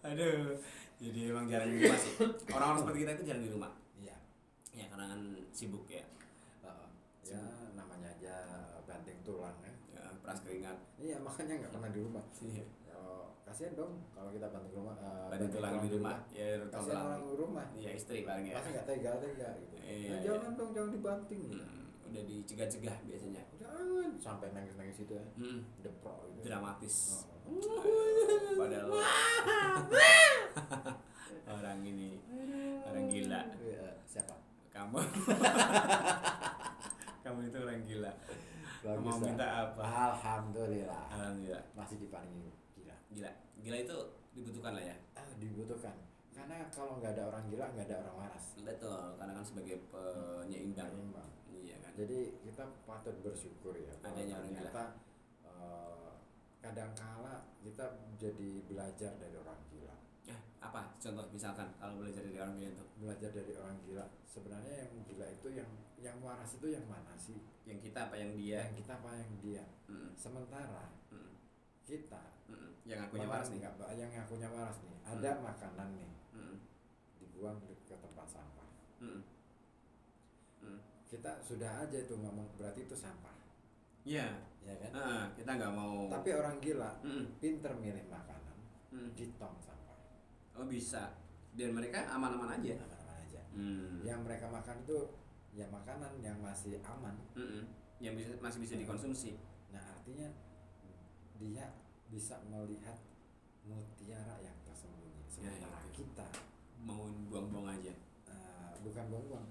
Aduh, jadi emang jarang di rumah sih. Orang-orang seperti kita itu jarang di rumah. Iya. Ya karena kan sibuk ya. Ya namanya aja banting tulang ya. Ya, peras keringat. Iya makanya nggak pernah di rumah. Iya. Kasihan dong kalau kita banting rumah. Banting tulang di rumah. Ya, kasihan orang di rumah. Iya, istri paling ya. Pasti nggak tega gitu. Iya, Nah, jangan dong, jangan dibanting. Udah dicegah-cegah biasanya. Jangan sampai nangis-nangis itu ya. Deprok gitu. Dramatis. Padahal orang ini orang gila. Siapa? Kamu. Kamu itu orang gila. Bagus, mau minta apa? Alhamdulillah. Alhamdulillah. Masih diparingi gila. Gila itu dibutuhkan lah ya. Dibutuhkan. Karena kalau nggak ada orang gila nggak ada orang waras. Betul, karena kan sebagai penyeimbang. Iya kan. Jadi kita patut bersyukur ya. Adanya orang gila. Kadangkala kita jadi belajar dari orang gila. Apa contoh misalkan kalau belajar dari orang gila itu? Belajar dari orang gila. Sebenarnya yang gila itu yang waras itu yang mana sih? Yang kita apa yang dia? Yang kita apa yang dia? Sementara kita yang akunya waras nih. Yang akunya waras nih. Ada makanan nih. Dibuang ke tempat sampah. Kita sudah aja itu ngomong berarti itu sampah. Iya. Ya kan? Kita nggak mau. Tapi orang gila pinter milih makanan di tong sampah. Oh bisa. Dan mereka aman-aman aja. Aman-aman aja. Yang mereka makan itu ya makanan yang masih aman. Yang masih bisa dikonsumsi. Nah artinya dia bisa melihat mutiara yang tersembunyi. Sementara kita mau buang-buang aja. Bukan buang-buang.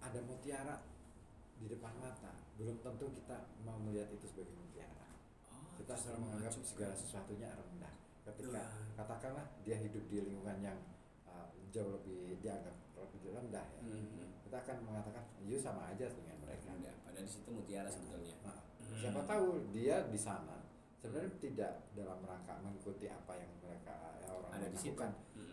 Ada mutiara di depan mata. Belum tentu kita mau melihat itu sebagai mutiara. Kita selalu menganggap segala sesuatunya rendah. Ketika katakanlah dia hidup di lingkungan yang jauh lebih dianggap lebih rendah ya. Kita akan mengatakan iya sama aja dengan mereka. Padahal di situ mutiara sebetulnya. Siapa tahu dia di sana sebenarnya tidak dalam rangka mengikuti apa yang mereka orang ada di situ.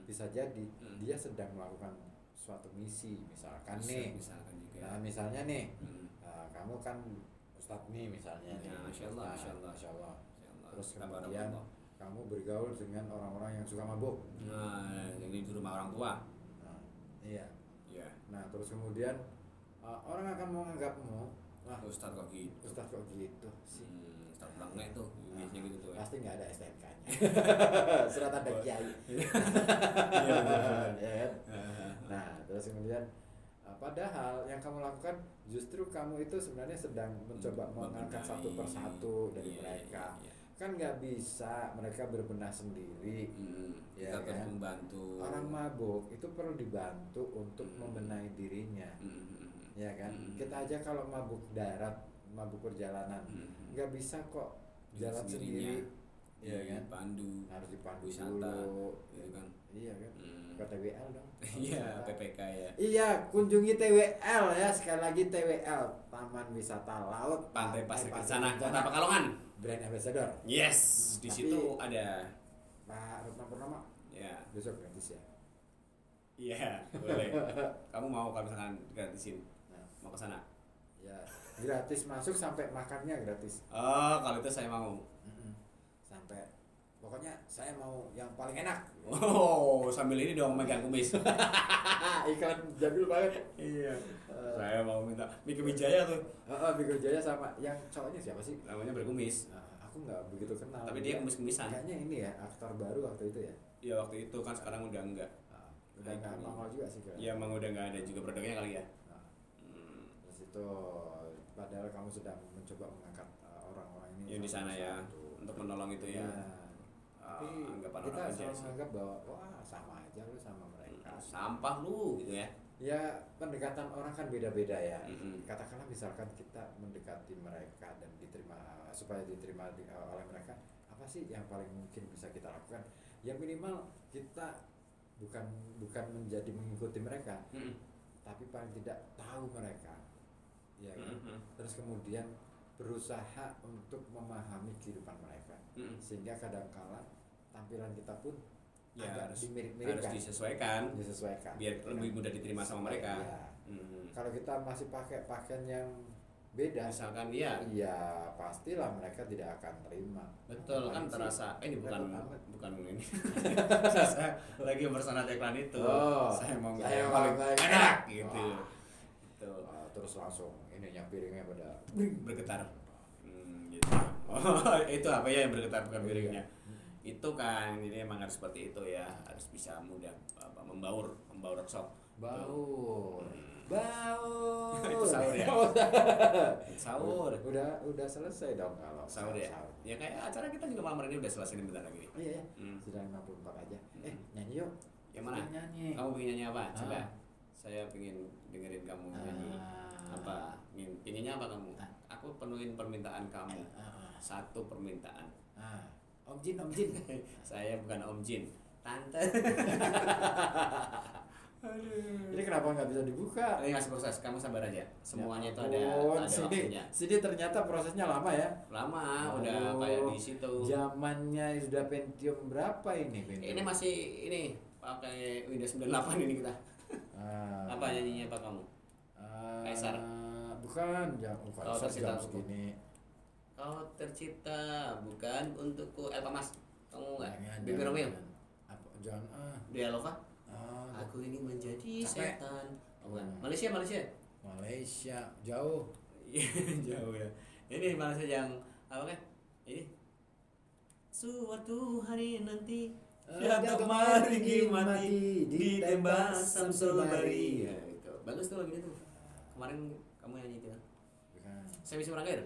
Bisa jadi dia sedang melakukan suatu misi misalkan juga. Nah misalnya nih kamu kan Ustadz nih misalnya ya, nih. Masya Allah. Terus kemudian kamu bergaul dengan orang-orang yang suka mabuk. Yang di rumah orang tua. Iya. Nah terus kemudian orang akan menganggapmu Ustadz kok gitu. Ustadz kok gitu sih. Ustadz bangga tuh biasanya gitu tuh. Pasti nggak ada STNK-nya. Surat ada kiai. Nah terus kemudian padahal yang kamu lakukan justru kamu itu sebenarnya sedang mencoba mengangkat satu persatu dari mereka. kan nggak bisa mereka berbenah sendiri. Ya kita terus kan? membantu. Orang mabuk itu perlu dibantu untuk membenahi dirinya. Ya kan? Kita aja kalau mabuk darat, mabuk perjalanan, nggak bisa kok jalan sendiri. Iya kan? Pandu. Harus dipandu wisata, dulu. gitu kan? Iya kan? Ke TWL dong. Iya, PPK ya. Iya, kunjungi TWL ya, sekali lagi TWL, Taman Wisata Laut Pantai Pasir Kencana, Kota Pekalongan. Brand Ambassador. Yes, di Tapi, situ ada Pak Retno Purnomo. ya. Besok gratis ya. Iya, boleh. Kamu mau kalau misalkan gratisin? Nah, Mau ke sana? ya, gratis masuk sampai makannya gratis. Oh, kalau itu saya mau. Sampai pokoknya saya mau yang paling enak. Oh, sambil ini dong megang kumis. Iklan jadul banget. Iya. Saya mau minta Miki Wijaya tuh. Bego Jaya sama yang cowoknya siapa sih? Namanya berkumis. Aku nggak begitu kenal. Tapi dia kumis-kumisan. Kayaknya ini ya aktor baru waktu itu ya. Ya waktu itu kan sekarang udah enggak. Udah nggak nongol juga sih kira. Ya emang udah enggak ada juga produknya kali ya. Terus itu padahal kamu sedang mencoba mengangkat orang-orang ini Yang di sana ya untuk menolong itu ya. Tapi anggapan kita orang aja selalu sih. menganggap bahwa wah sama aja lu sama mereka. Sampah lu gitu ya. Ya pendekatan orang kan beda-beda ya. Mm-mm. Katakanlah misalkan kita mendekati mereka dan diterima supaya diterima oleh mereka, apa sih yang paling mungkin bisa kita lakukan? Ya minimal kita bukan menjadi mengikuti mereka, tapi paling tidak tahu mereka, ya kan? Terus kemudian berusaha untuk memahami kehidupan mereka, sehingga kadangkala tampilan kita pun Ya agak harus dimirip-miripkan, disesuaikan biar biar lebih mudah diterima sama mereka. Ya. Kalau kita masih pakai pakaian yang beda, Misalkan ya, iya pastilah mereka tidak akan terima. betul kan Apalagi terasa ini repot banget. bukan ini. Saya lagi bersama iklan itu. Saya mau saya yang mau paling paling enak gitu. Wah. Itu Terus langsung ininya piringnya pada bergetar. Gitu. Oh, itu apa ya yang bergetar bukan piringnya. Itu kan ini emang harus seperti itu ya, harus bisa mudah membaur sok. baur. Itu sahur ya. Sahur. Udah selesai dong kalau Sahur ya. Ya kayak acara kita juga malam ini udah selesai nih bentar lagi. Iya ya. Sudah 54 aja. Nyanyi yuk. Yang mana? Nyanyi. Kamu pengen nyanyi apa? Coba. Saya pengen dengerin kamu nyanyi. Apa? Pinginnya apa kamu? Aku penuhin permintaan kamu. Satu permintaan. Om Jin. Saya bukan Om Jin, Tante. Ini kenapa nggak bisa dibuka? Ini ngasih proses, kamu sabar aja. Semuanya itu ada sini, waktunya. sini ternyata prosesnya lama ya. Lama, udah kayak di situ. Zamannya sudah Pentium berapa ini? Ini masih ini pakai Windows 98 ini kita. Apa nyanyinya apa kamu? Kaisar. Bukan, jangan tercipta jam segini. Kau tercipta bukan untukku. Elpa Mas, kamu nggak? Jangan, Baby Romeo. Apa? Jangan. Dialova. Aku ingin menjadi setan. Oh, bukan. Malaysia. Malaysia jauh. Jauh ya. Ini Malaysia yang apa kan? Ini suatu hari nanti siapa kemarin mati ditembak Samsul Bari. Ya, itu. Bagus tuh lagunya tuh. Kemarin kamu nyanyi itu kan? Bukan. Saya bisa merangkir.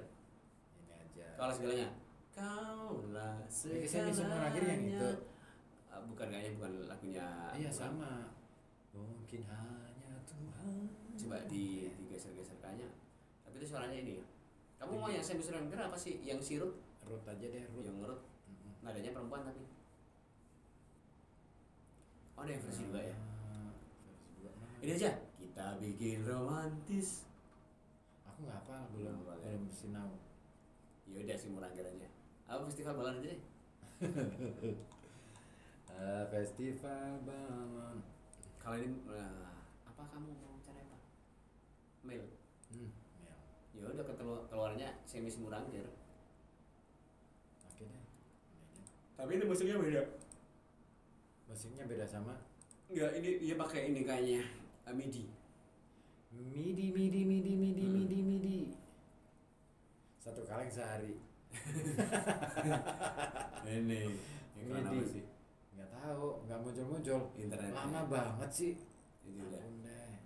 Ini aja. Kalau segalanya. Kaulah Saya bisa merangkir yang itu. Bukan kayaknya bukan lagunya. Iya bukan. sama. Mungkin hanya Tuhan. Coba digeser-geser kayaknya. Tapi itu suaranya ini ya. Kamu mau yang saya bisa merangkir apa sih? Yang sirut? Rut aja deh, Rut. Yang ngerut. Nadanya perempuan tapi. Oh, ada yang versi 2 ya. Ini aja. Kita bikin romantis. Aku nggak hafal, belum sinau. Ya udah sih merangkir aja. Apa festival balon aja deh. Festival balon. Kalau ini apa kamu mau cari apa? Mail. Ya udah keluarnya semis murangkir. Oke deh. Tapi ini musiknya beda. Musiknya beda sama? Enggak, ini dia pakai ini kayaknya MIDI. MIDI. Satu kaleng sehari. Ini iklan apa sih? Nggak tahu, nggak muncul. Internet. Lama banget sih. Itu udah. deh.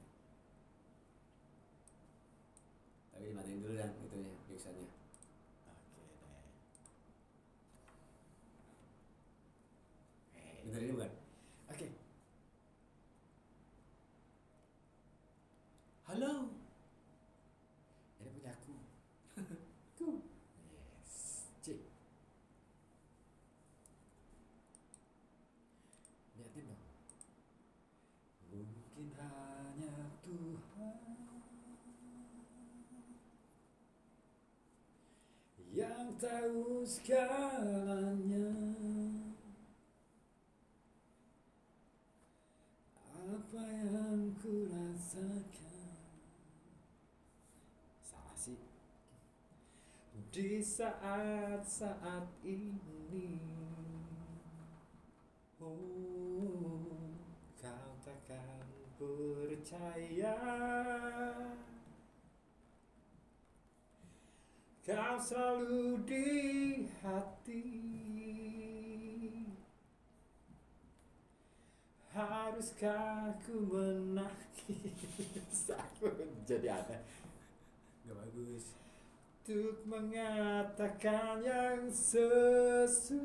Tapi dimatiin dulu dan itunya biasanya. Oke deh. Halo. Ini punya aku. Ku. Yes. Cik. Liatin dong. Mungkin hanya Tuhan yang tahu segalanya. Apa yang ku rasakan. Salah sih. Di saat-saat ini, oh, kau takkan percaya. Kau selalu di hati. Haruskah ku menangis? Aku jadi aneh. Gak bagus. Untuk mengatakan yang sesungguhnya,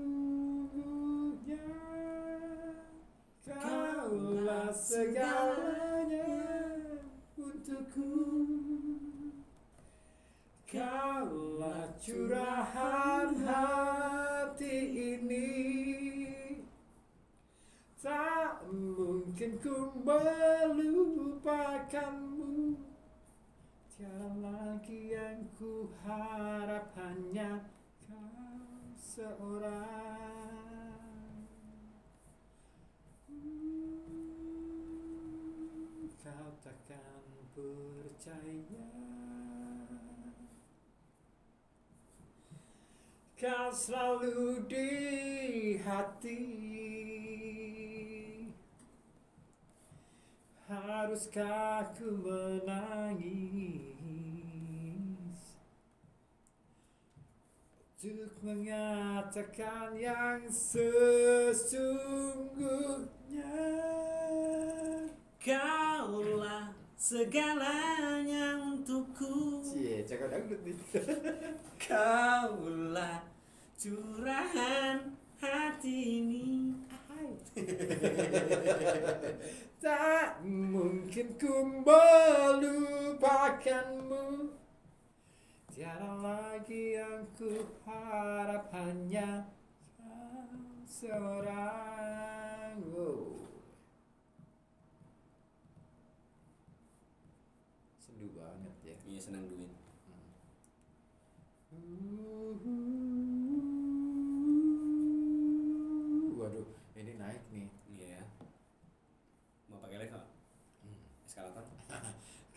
kaulah segalanya untukku. Kaulah curahan hati ini. Tak mungkin ku melupakanmu. Tiada lagi yang ku harap, hanya kau seorang. Kau takkan percaya. Kau selalu di hati. Haruskah ku menangis untuk mengatakan yang sesungguhnya? Kaulah segalanya untukku. Cie, cakap dangdut nih. Kaulah curahan hati ini. Tak mungkin ku melupakanmu. Tiada lagi yang ku harap, hanya kau seorang. Sendu banget ya. Iya, senang duit. Waduh, ini naik nih. Iya. Mau pakai lift nggak? Eskalator?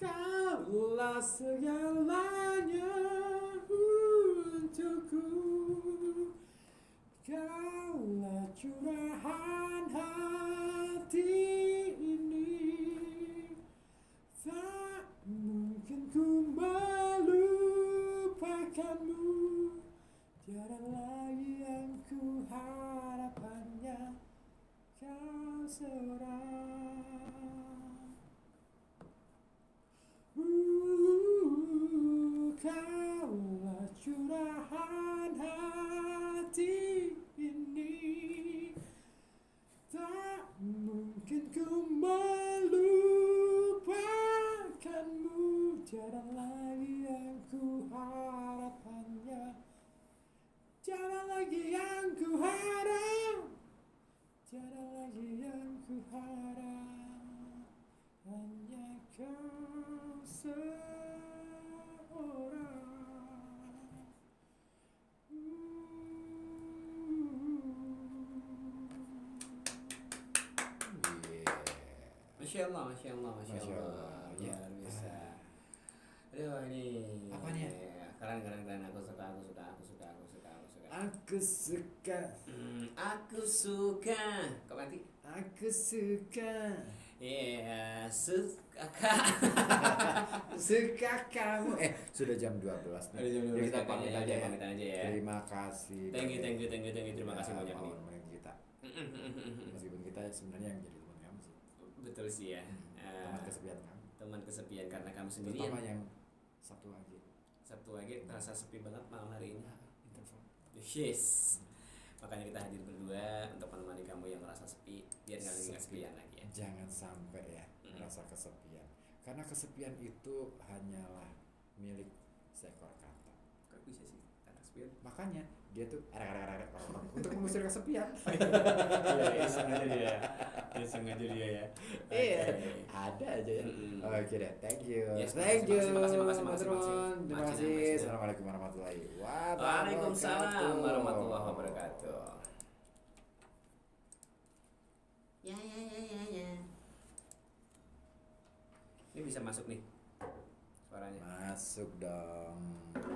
Kaulah segalanya untukku. Kaulah curahan hati ini. Tak mungkin ku melupakanmu. Tiada lagi yang ku harap, hanya kau seorang. Kaulah curahan hati ini. Tak mungkin ku melupakanmu. Tiada lagi yang ku harap, hanya tiada lagi yang ku harap. Tiada lagi yang ku harap, hanya kau seorang. Masya Allah, Masya Allah, Masya Masya Allah. Allah. Luar biasa. Aduh, ini Apanya? keren. Aku suka. Aku suka. Aku suka. Kok nanti? Aku suka. Iya, suka. Suka kamu. Sudah jam 12 nih. Ada jam 12. Jadi kita pamit aja ya. Pamit aja ya. Terima kasih. Thank you. Terima kasih banyak nih. Menemani kita. Meskipun kita sebenarnya yang jadi teman kamu sih. Betul sih ya. Teman kesepian kamu. Teman kesepian karena kamu sendirian. Terutama yang Sabtu lagi terasa sepi banget malam hari ini. Introvert. Yes. Makanya kita hadir berdua untuk menemani kamu yang merasa sepi biar nggak kesepian lagi ya. Jangan sampai ya merasa kesepian. Karena kesepian itu hanyalah milik seekor kata. Kok bisa sih kata kesepian? Makanya dia tuh untuk mengusir kesepian. Iya, sengaja dia. Dia sengaja dia ya. Iya, ada aja ya. Oke deh, thank you. Yes, Thank you. makasih. Teman-teman. Terima kasih. Assalamualaikum warahmatullahi wabarakatuh. Waalaikumsalam warahmatullahi wabarakatuh. Ya. Ini bisa masuk nih suaranya. Masuk dong.